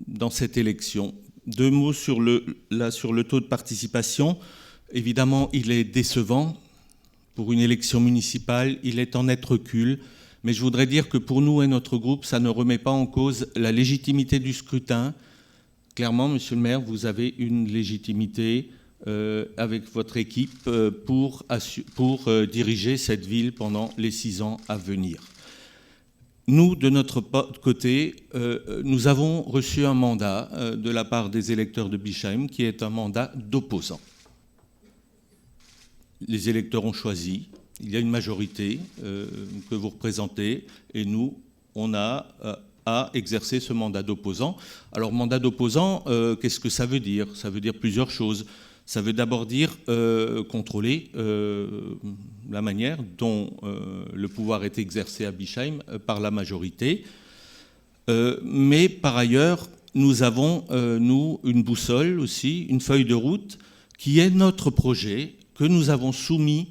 Speaker 4: dans cette élection. 2 mots sur le taux de participation. Évidemment, il est décevant. Pour une élection municipale, il est en net recul. Mais je voudrais dire que pour nous et notre groupe, ça ne remet pas en cause la légitimité du scrutin. Clairement, monsieur le maire, vous avez une légitimité avec votre équipe pour diriger cette ville pendant les 6 ans à venir. Nous, de notre côté, nous avons reçu un mandat de la part des électeurs de Bischheim qui est un mandat d'opposant. Les électeurs ont choisi, il y a une majorité que vous représentez, et nous, on a à exercer ce mandat d'opposant. Alors, mandat d'opposant, qu'est-ce que ça veut dire ? Ça veut dire plusieurs choses. Ça veut d'abord dire contrôler la manière dont le pouvoir est exercé à Bischheim par la majorité. Mais par ailleurs, nous avons, nous, une boussole aussi, une feuille de route qui est notre projet que nous avons soumis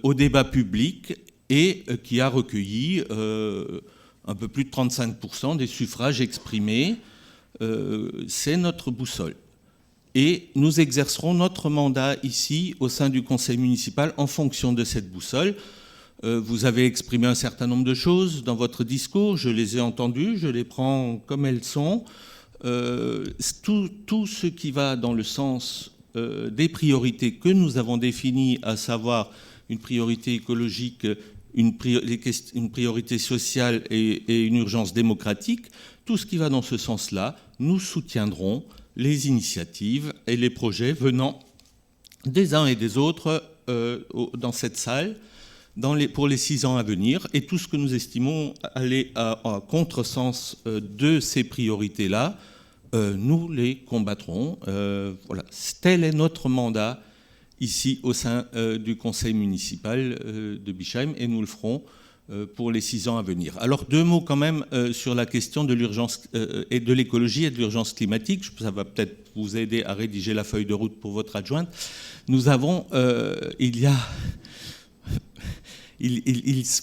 Speaker 4: au débat public et qui a recueilli un peu plus de 35% des suffrages exprimés. C'est notre boussole. Et nous exercerons notre mandat ici au sein du conseil municipal en fonction de cette boussole. Vous avez exprimé un certain nombre de choses dans votre discours, je les ai entendues, je les prends comme elles sont. Tout ce qui va dans le sens des priorités que nous avons définies, à savoir une priorité écologique, une priorité sociale et une urgence démocratique, tout ce qui va dans ce sens-là, nous soutiendrons les initiatives et les projets venant des uns et des autres dans cette salle pour les 6 ans à venir. Et tout ce que nous estimons aller à contresens de ces priorités-là, nous les combattrons. Voilà. Tel est notre mandat ici au sein du conseil municipal de Bischheim, et nous le ferons pour les 6 ans à venir. Alors 2 mots quand même sur la question de l'urgence et de l'écologie et de l'urgence climatique. Ça va peut-être vous aider à rédiger la feuille de route pour votre adjointe. Nous avons,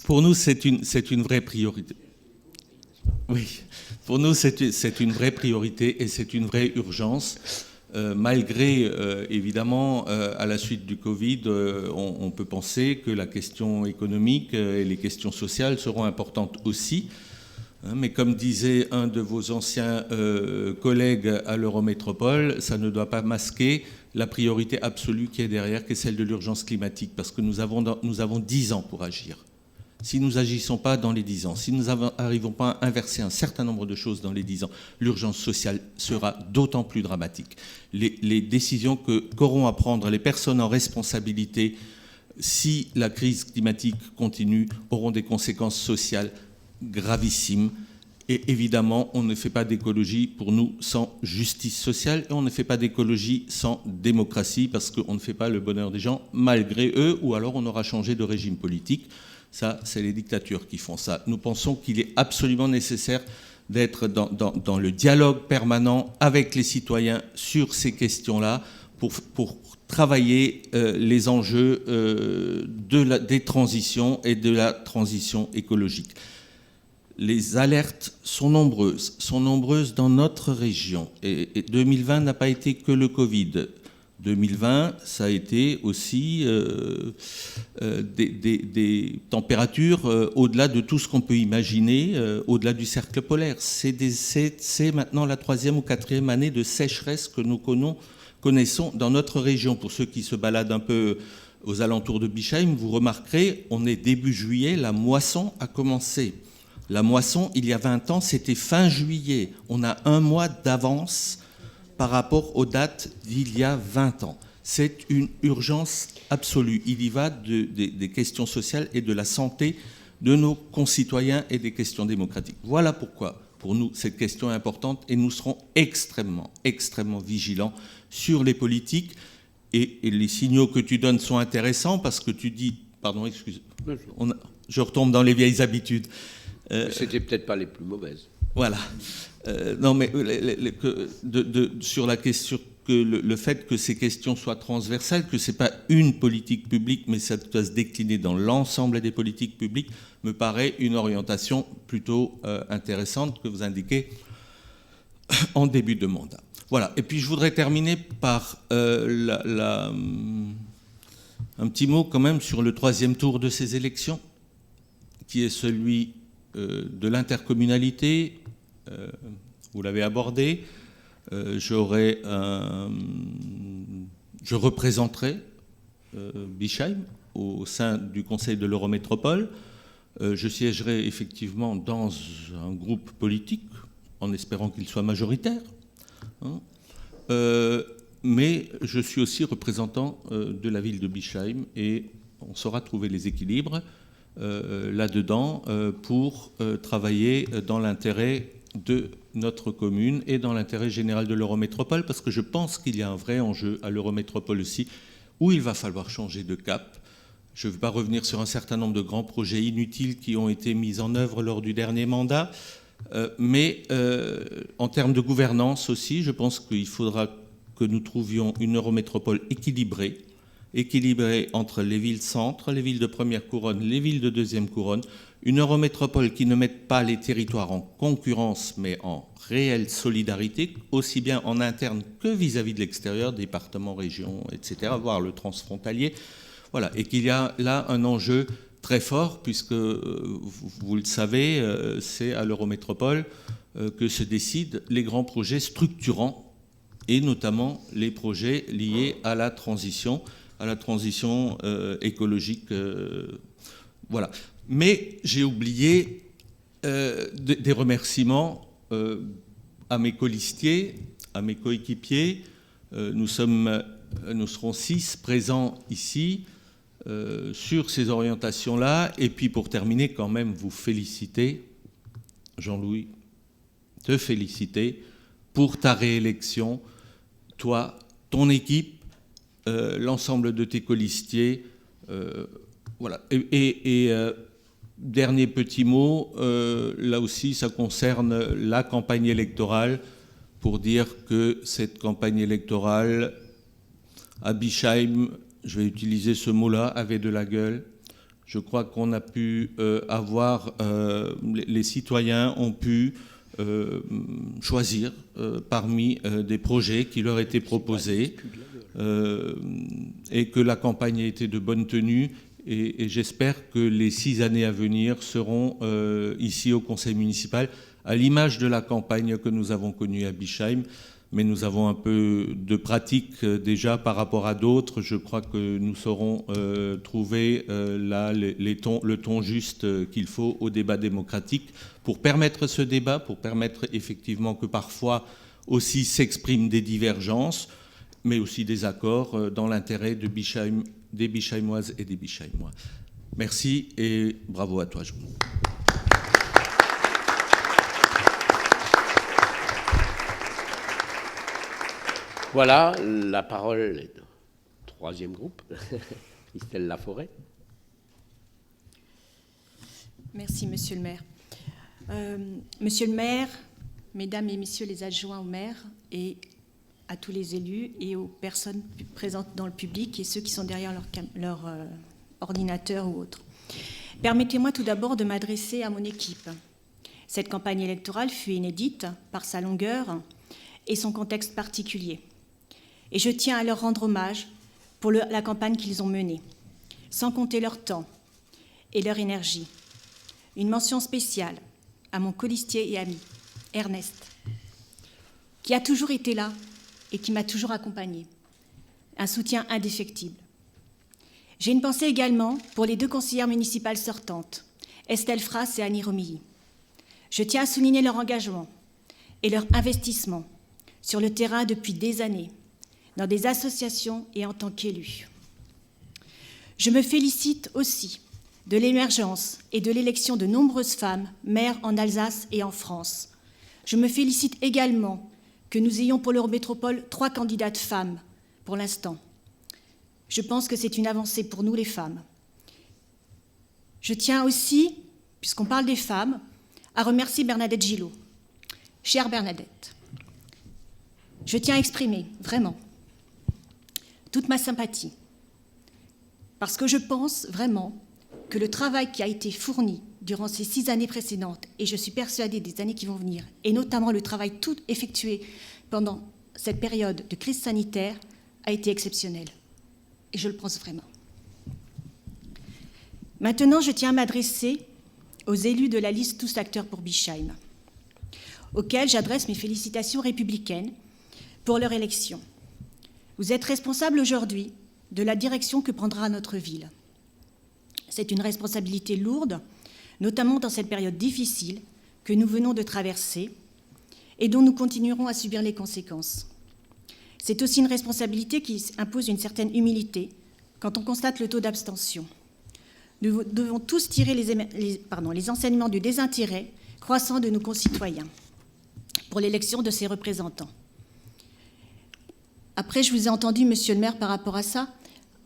Speaker 4: pour nous c'est une vraie priorité. Oui, pour nous c'est une vraie priorité et c'est une vraie urgence. Malgré, évidemment, à la suite du Covid, on peut penser que la question économique et les questions sociales seront importantes aussi. Mais comme disait un de vos anciens collègues à l'Eurométropole, ça ne doit pas masquer la priorité absolue qui est derrière, qui est celle de l'urgence climatique, parce que nous avons 10 ans pour agir. Si nous n'agissons pas dans les 10 ans, si nous n'arrivons pas à inverser un certain nombre de choses dans les 10 ans, l'urgence sociale sera d'autant plus dramatique. Les décisions qu'auront à prendre les personnes en responsabilité, si la crise climatique continue, auront des conséquences sociales gravissimes. Et évidemment, on ne fait pas d'écologie pour nous sans justice sociale, et on ne fait pas d'écologie sans démocratie, parce qu'on ne fait pas le bonheur des gens malgré eux, ou alors on aura changé de régime politique. Ça, c'est les dictatures qui font ça. Nous pensons qu'il est absolument nécessaire d'être dans le dialogue permanent avec les citoyens sur ces questions-là pour travailler les enjeux des transitions et de la transition écologique. Les alertes sont nombreuses dans notre région. Et 2020 n'a pas été que le Covid. 2020, ça a été aussi des températures au-delà de tout ce qu'on peut imaginer, au-delà du cercle polaire. C'est maintenant la 3e ou 4e année de sécheresse que nous connaissons dans notre région. Pour ceux qui se baladent un peu aux alentours de Bischheim, vous remarquerez, on est début juillet, la moisson a commencé. La moisson, il y a 20 ans, c'était fin juillet. On a 1 mois d'avance par rapport aux dates d'il y a 20 ans. C'est une urgence absolue. Il y va des questions sociales et de la santé de nos concitoyens et des questions démocratiques. Voilà pourquoi, pour nous, cette question est importante, et nous serons extrêmement vigilants sur les politiques et les signaux que tu donnes sont intéressants parce que tu dis... Pardon, excuse. Je retombe dans les vieilles habitudes.
Speaker 1: C'était peut-être pas les plus mauvaises.
Speaker 4: Voilà. Non, mais sur la question, que le fait que ces questions soient transversales, que ce n'est pas une politique publique, mais ça doit se décliner dans l'ensemble des politiques publiques, me paraît une orientation plutôt intéressante que vous indiquez en début de mandat. Voilà. Et puis je voudrais terminer par un petit mot quand même sur le 3e tour de ces élections, qui est celui de l'intercommunalité. Vous l'avez abordé. Je représenterai Bischheim au sein du Conseil de l'Eurométropole. Je siégerai effectivement dans un groupe politique, en espérant qu'il soit majoritaire. Mais je suis aussi représentant de la ville de Bischheim et on saura trouver les équilibres là-dedans pour travailler dans l'intérêt de notre commune et dans l'intérêt général de l'Eurométropole, parce que je pense qu'il y a un vrai enjeu à l'Eurométropole aussi, où il va falloir changer de cap. Je ne vais pas revenir sur un certain nombre de grands projets inutiles qui ont été mis en œuvre lors du dernier mandat, mais en termes de gouvernance aussi, je pense qu'il faudra que nous trouvions une Eurométropole équilibrée entre les villes-centres, les villes de première couronne, les villes de deuxième couronne, une Eurométropole qui ne mette pas les territoires en concurrence, mais en réelle solidarité, aussi bien en interne que vis-à-vis de l'extérieur, départements, régions, etc., voire le transfrontalier. Voilà, et qu'il y a là un enjeu très fort, puisque, vous le savez, c'est à l'Eurométropole que se décident les grands projets structurants, et notamment les projets liés à la transition écologique. Voilà. Mais j'ai oublié des remerciements à mes colistiers, à mes coéquipiers. Nous serons 6 présents ici sur ces orientations-là. Et puis pour terminer, quand même, vous féliciter, Jean-Louis, te féliciter pour ta réélection, toi, ton équipe, l'ensemble de tes colistiers. Voilà. Et dernier petit mot, là aussi, ça concerne la campagne électorale, pour dire que cette campagne électorale à Bischheim, je vais utiliser ce mot-là, avait de la gueule. Je crois qu'on a pu les citoyens ont pu choisir parmi des projets qui leur étaient proposés et que la campagne a été de bonne tenue. Et j'espère que les 6 années à venir seront ici au Conseil municipal à l'image de la campagne que nous avons connue à Bischheim. Mais nous avons un peu de pratique déjà par rapport à d'autres. Je crois que nous saurons trouver là le ton juste qu'il faut au débat démocratique pour permettre ce débat, pour permettre effectivement que parfois aussi s'expriment des divergences, mais aussi des accords dans l'intérêt de Bischheim, des Bischheimoises et des Bischheimois. Merci et bravo à toi, Jean.
Speaker 1: Voilà, la parole est au 3e groupe, Christelle Laforêt.
Speaker 3: Merci, Monsieur le maire. Monsieur le maire, Mesdames et Messieurs les adjoints au maire et à tous les élus et aux personnes présentes dans le public et ceux qui sont derrière leur ordinateur ou autre. Permettez-moi tout d'abord de m'adresser à mon équipe. Cette campagne électorale fut inédite par sa longueur et son contexte particulier. Et je tiens à leur rendre hommage pour la campagne qu'ils ont menée, sans compter leur temps et leur énergie. Une mention spéciale à mon colistier et ami, Ernest, qui a toujours été là et qui m'a toujours accompagné. Un soutien indéfectible. J'ai une pensée également pour les 2 conseillères municipales sortantes, Estelle Frasse et Annie Romilly. Je tiens à souligner leur engagement et leur investissement sur le terrain depuis des années, dans des associations et en tant qu'élus. Je me félicite aussi de l'émergence et de l'élection de nombreuses femmes maires en Alsace et en France. Je me félicite également que nous ayons pour l'Eurométropole 3 candidates femmes pour l'instant. Je pense que c'est une avancée pour nous les femmes. Je tiens aussi, puisqu'on parle des femmes, à remercier Bernadette Gillot. Chère Bernadette, je tiens à exprimer vraiment toute ma sympathie, parce que je pense vraiment que le travail qui a été fourni durant ces 6 années précédentes, et je suis persuadée des années qui vont venir, et notamment le travail tout effectué pendant cette période de crise sanitaire, a été exceptionnel. Et je le pense vraiment. Maintenant, je tiens à m'adresser aux élus de la liste Tous acteurs pour Bischheim, auxquels j'adresse mes félicitations républicaines pour leur élection. Vous êtes responsables aujourd'hui de la direction que prendra notre ville. C'est une responsabilité lourde, notamment dans cette période difficile que nous venons de traverser et dont nous continuerons à subir les conséquences. C'est aussi une responsabilité qui impose une certaine humilité quand on constate le taux d'abstention. Nous devons tous tirer les enseignements du désintérêt croissant de nos concitoyens pour l'élection de ces représentants. Après, je vous ai entendu, monsieur le maire, par rapport à ça.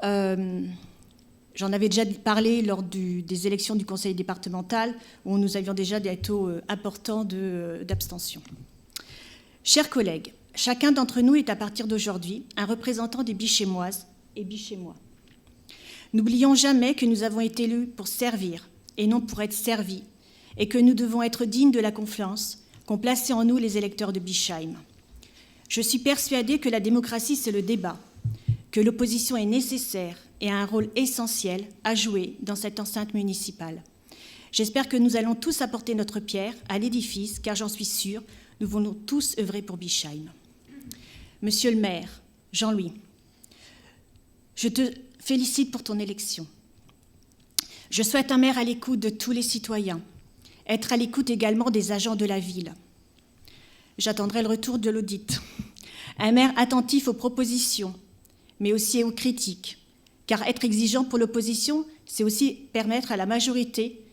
Speaker 3: J'en avais déjà parlé lors des élections du conseil départemental, où nous avions déjà des taux importants d'abstention. Chers collègues, chacun d'entre nous est à partir d'aujourd'hui un représentant des Bichémoises et Bichémois. N'oublions jamais que nous avons été élus pour servir et non pour être servis, et que nous devons être dignes de la confiance qu'ont placée en nous les électeurs de Bischheim. Je suis persuadée que la démocratie, c'est le débat, que l'opposition est nécessaire et a un rôle essentiel à jouer dans cette enceinte municipale. J'espère que nous allons tous apporter notre pierre à l'édifice, car j'en suis sûre, nous voulons tous œuvrer pour Bischheim. Monsieur le maire, Jean-Louis, je te félicite pour ton élection. Je souhaite un maire à l'écoute de tous les citoyens, être à l'écoute également des agents de la ville. J'attendrai le retour de l'audit. Un maire attentif aux propositions, mais aussi aux critiques, car être exigeant pour l'opposition, c'est aussi permettre à la majorité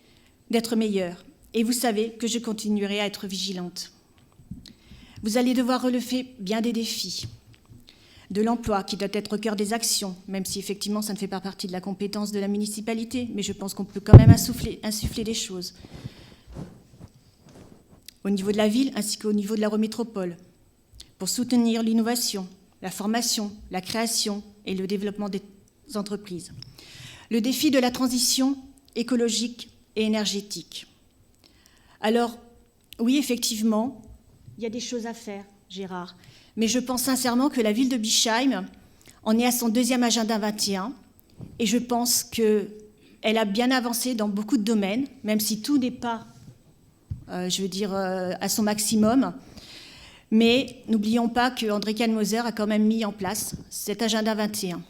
Speaker 3: d'être meilleure. Et vous savez que je continuerai à être vigilante. Vous allez devoir relever bien des défis. De l'emploi, qui doit être au cœur des actions, même si effectivement ça ne fait pas partie de la compétence de la municipalité, mais je pense qu'on peut quand même insuffler des choses. Au niveau de la ville, ainsi qu'au niveau de l'Eurométropole, pour soutenir l'innovation, la formation, la création et le développement des entreprises. Le défi de la transition écologique et énergétique. Alors, oui, effectivement, il y a des choses à faire, Gérard, mais je pense sincèrement que la ville de Bischheim en est à son 2e agenda 21, et je pense qu'elle a bien avancé dans beaucoup de domaines, même si tout n'est pas, à son maximum. Mais n'oublions pas que André Kallmoser a quand même mis en place cet agenda 21.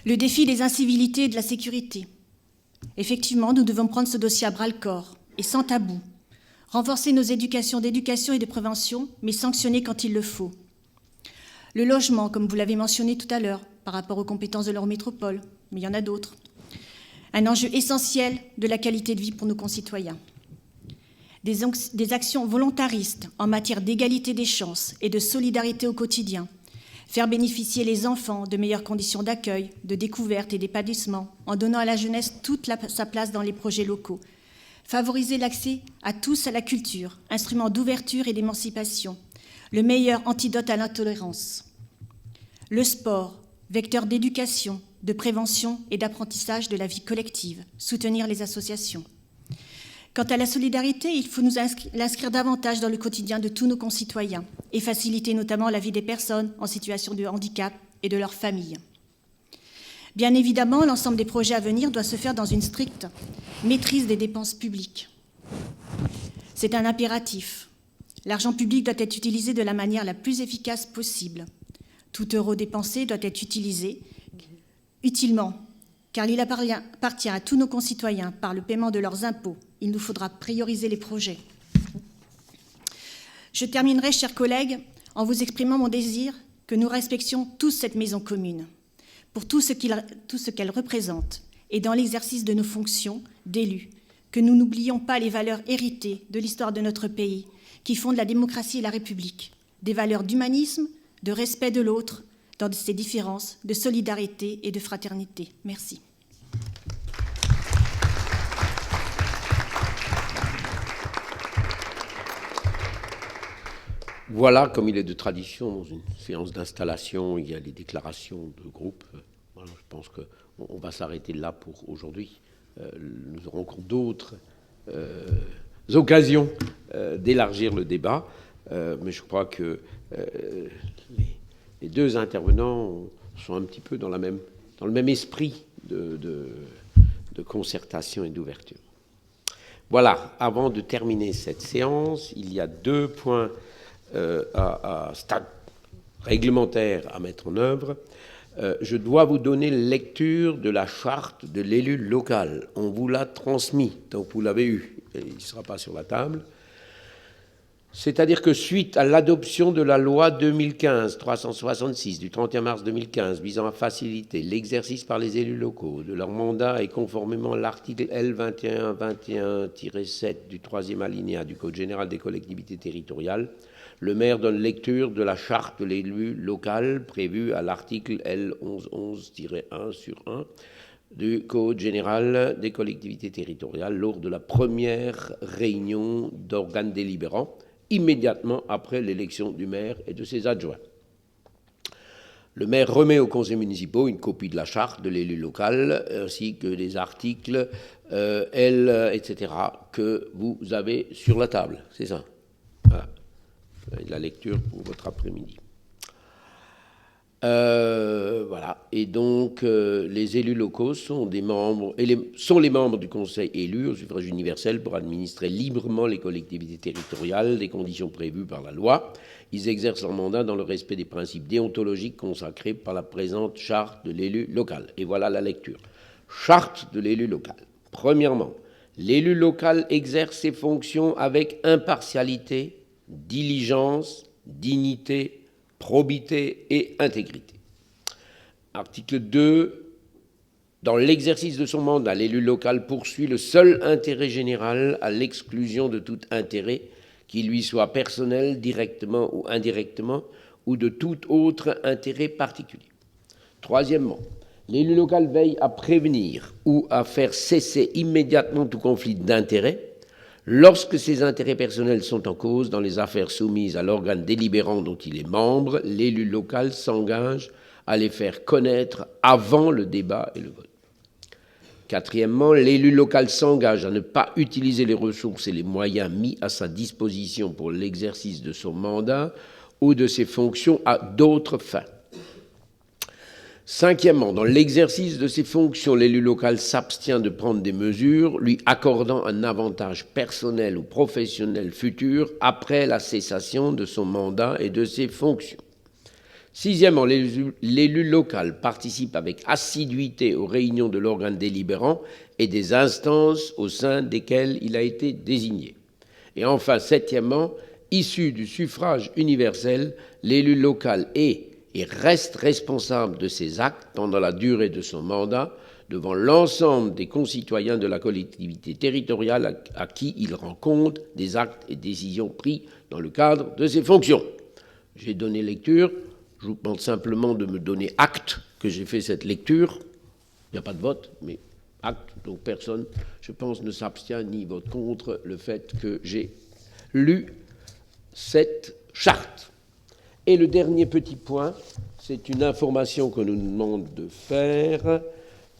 Speaker 3: Le défi des incivilités et de la sécurité. Effectivement, nous devons prendre ce dossier à bras-le-corps et sans tabou. Renforcer nos éducations d'éducation et de prévention, mais sanctionner quand il le faut. Le logement, comme vous l'avez mentionné tout à l'heure, par rapport aux compétences de l'Eurométropole, mais il y en a d'autres. Un enjeu essentiel de la qualité de vie pour nos concitoyens. Des actions volontaristes en matière d'égalité des chances et de solidarité au quotidien. Faire bénéficier les enfants de meilleures conditions d'accueil, de découverte et d'épanouissement, en donnant à la jeunesse toute sa place dans les projets locaux. Favoriser l'accès à tous à la culture, instrument d'ouverture et d'émancipation, le meilleur antidote à l'intolérance. Le sport, vecteur d'éducation, de prévention et d'apprentissage de la vie collective, soutenir les associations. Quant à la solidarité, il faut nous l'inscrire davantage dans le quotidien de tous nos concitoyens et faciliter notamment la vie des personnes en situation de handicap et de leurs familles. Bien évidemment, l'ensemble des projets à venir doit se faire dans une stricte maîtrise des dépenses publiques. C'est un impératif. L'argent public doit être utilisé de la manière la plus efficace possible. Tout euro dépensé doit être utilisé utilement, car il appartient à tous nos concitoyens, par le paiement de leurs impôts. Il nous faudra prioriser les projets. Je terminerai, chers collègues, en vous exprimant mon désir que nous respections tous cette maison commune, pour tout ce qu'elle représente, et dans l'exercice de nos fonctions d'élus, que nous n'oublions pas les valeurs héritées de l'histoire de notre pays, qui fondent la démocratie et la République, des valeurs d'humanisme, de respect de l'autre dans ses différences, de solidarité et de fraternité. Merci.
Speaker 1: Voilà, comme il est de tradition, dans une séance d'installation, il y a les déclarations de groupe. Voilà, je pense qu'on va s'arrêter là pour aujourd'hui. Nous aurons encore d'autres occasions d'élargir le débat, mais je crois que les deux intervenants sont un petit peu dans le même esprit de concertation et d'ouverture. Voilà, avant de terminer cette séance, il y a 2 points à stade réglementaire à mettre en œuvre. Je dois vous donner lecture de la charte de l'élu local. On vous l'a transmis, donc vous l'avez eu. Il ne sera pas sur la table. C'est-à-dire que suite à l'adoption de la loi 2015-366 du 31 mars 2015 visant à faciliter l'exercice par les élus locaux de leur mandat et conformément à l'article L2121-7 du 3e alinéa du Code général des collectivités territoriales, le maire donne lecture de la charte de l'élu local prévue à l'article L1111-1/1 du Code général des collectivités territoriales lors de la première réunion d'organes délibérants, immédiatement après l'élection du maire et de ses adjoints. Le maire remet aux conseils municipaux une copie de la charte de l'élu local, ainsi que des articles, etc., que vous avez sur la table. C'est ça. Voilà. La lecture pour votre après-midi. Voilà. Et donc, les élus locaux sont les membres du conseil élu au suffrage universel pour administrer librement les collectivités territoriales des conditions prévues par la loi. Ils exercent leur mandat dans le respect des principes déontologiques consacrés par la présente charte de l'élu local. Et voilà la lecture. Charte de l'élu local. Premièrement, l'élu local exerce ses fonctions avec impartialité, diligence, dignité, probité et intégrité. Article 2. Dans l'exercice de son mandat, l'élu local poursuit le seul intérêt général à l'exclusion de tout intérêt qui lui soit personnel, directement ou indirectement, ou de tout autre intérêt particulier. Troisièmement, l'élu local veille à prévenir ou à faire cesser immédiatement tout conflit d'intérêts lorsque ses intérêts personnels sont en cause dans les affaires soumises à l'organe délibérant dont il est membre. L'élu local s'engage à les faire connaître avant le débat et le vote. Quatrièmement, l'élu local s'engage à ne pas utiliser les ressources et les moyens mis à sa disposition pour l'exercice de son mandat ou de ses fonctions à d'autres fins. Cinquièmement, dans l'exercice de ses fonctions, l'élu local s'abstient de prendre des mesures lui accordant un avantage personnel ou professionnel futur après la cessation de son mandat et de ses fonctions. Sixièmement, l'élu local participe avec assiduité aux réunions de l'organe délibérant et des instances au sein desquelles il a été désigné. Et enfin, septièmement, issu du suffrage universel, l'élu local est et reste responsable de ses actes pendant la durée de son mandat devant l'ensemble des concitoyens de la collectivité territoriale à qui il rend compte des actes et décisions pris dans le cadre de ses fonctions. J'ai donné lecture. Je vous demande simplement de me donner acte que j'ai fait cette lecture. Il n'y a pas de vote, mais acte. Donc personne, je pense, ne s'abstient ni vote contre le fait que j'ai lu cette charte. Et le dernier petit point, c'est une information que nous demande de faire.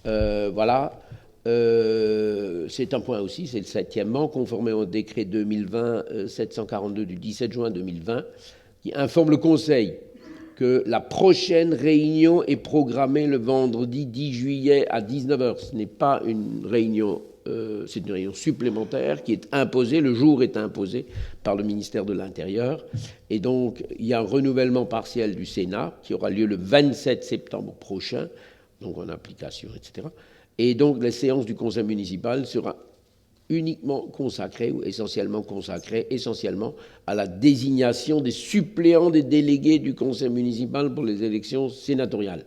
Speaker 1: Voilà. C'est un point aussi, c'est le 7e, conformément au décret 2020-742 du 17 juin 2020, qui informe le Conseil que la prochaine réunion est programmée le vendredi 10 juillet à 19h. Ce n'est pas une réunion, c'est une réunion supplémentaire qui est imposée, le jour est imposé par le ministère de l'Intérieur. Et donc, il y a un renouvellement partiel du Sénat qui aura lieu le 27 septembre prochain, donc en application, etc. Et donc, la séance du conseil municipal sera uniquement consacrée ou essentiellement consacrée à la désignation des suppléants des délégués du conseil municipal pour les élections sénatoriales.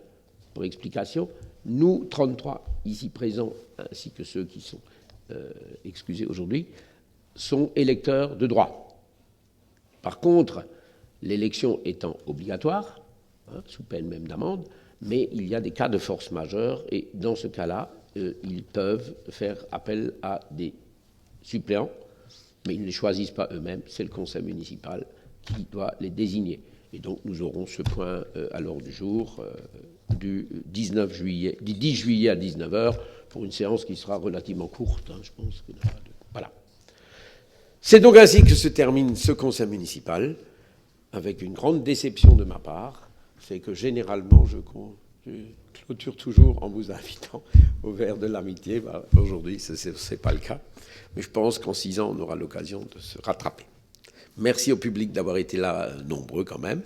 Speaker 1: Pour explication, nous, 33 ici présents, ainsi que ceux qui sont excusés aujourd'hui, sont électeurs de droit. Par contre, l'élection étant obligatoire, sous peine même d'amende, mais il y a des cas de force majeure, et dans ce cas-là, ils peuvent faire appel à des suppléants, mais ils ne les choisissent pas eux-mêmes, c'est le conseil municipal qui doit les désigner. Et donc nous aurons ce point à l'ordre du jour du 10 juillet à 19h, pour une séance qui sera relativement courte, je pense. Voilà. C'est donc ainsi que se termine ce conseil municipal, avec une grande déception de ma part, c'est que généralement je clôture toujours en vous invitant au verre de l'amitié. Aujourd'hui, ce n'est pas le cas, mais je pense qu'en 6 ans, on aura l'occasion de se rattraper. Merci au public d'avoir été là, nombreux quand même,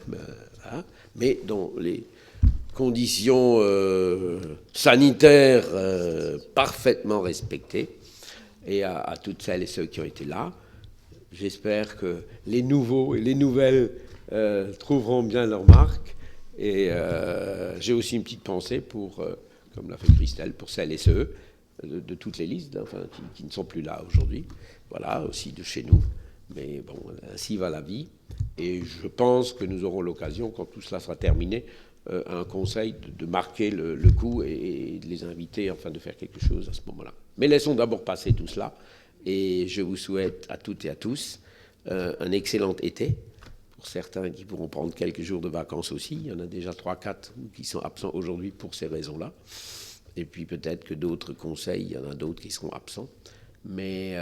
Speaker 1: mais dans les conditions sanitaires parfaitement respectées, et à toutes celles et ceux qui ont été là. J'espère que les nouveaux et les nouvelles trouveront bien leur marque. Et j'ai aussi une petite pensée pour, comme l'a fait Christelle, pour celles et ceux de toutes les listes, enfin, qui ne sont plus là aujourd'hui. Voilà, aussi de chez nous. Mais bon, ainsi va la vie. Et je pense que nous aurons l'occasion, quand tout cela sera terminé, à un conseil de marquer le coup et de les inviter, enfin, de faire quelque chose à ce moment-là. Mais laissons d'abord passer tout cela. Et je vous souhaite à toutes et à tous un excellent été. Pour certains qui pourront prendre quelques jours de vacances aussi. Il y en a déjà 3-4 qui sont absents aujourd'hui pour ces raisons-là. Et puis peut-être que d'autres conseils, il y en a d'autres qui seront absents. Mais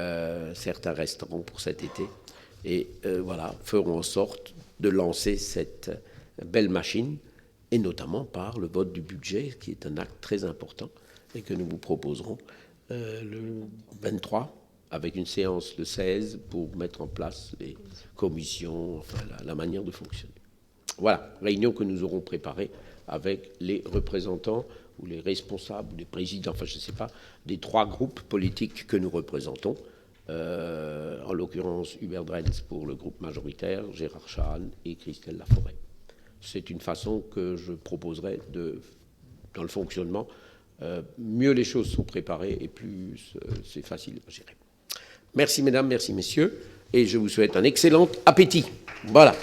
Speaker 1: certains resteront pour cet été. Et voilà, feront en sorte de lancer cette belle machine, et notamment par le vote du budget, qui est un acte très important, et que nous vous proposerons le 23, avec une séance le 16 pour mettre en place les commissions, enfin la manière de fonctionner. Voilà, réunion que nous aurons préparée avec les représentants ou les responsables, ou les présidents, enfin je ne sais pas, des 3 groupes politiques que nous représentons. En l'occurrence Hubert Drenz pour le groupe majoritaire, Gérard Schahan et Christelle Laforêt. C'est une façon que je proposerai dans le fonctionnement. Mieux les choses sont préparées et plus c'est facile à gérer. Merci mesdames, merci messieurs, et je vous souhaite un excellent appétit. Voilà.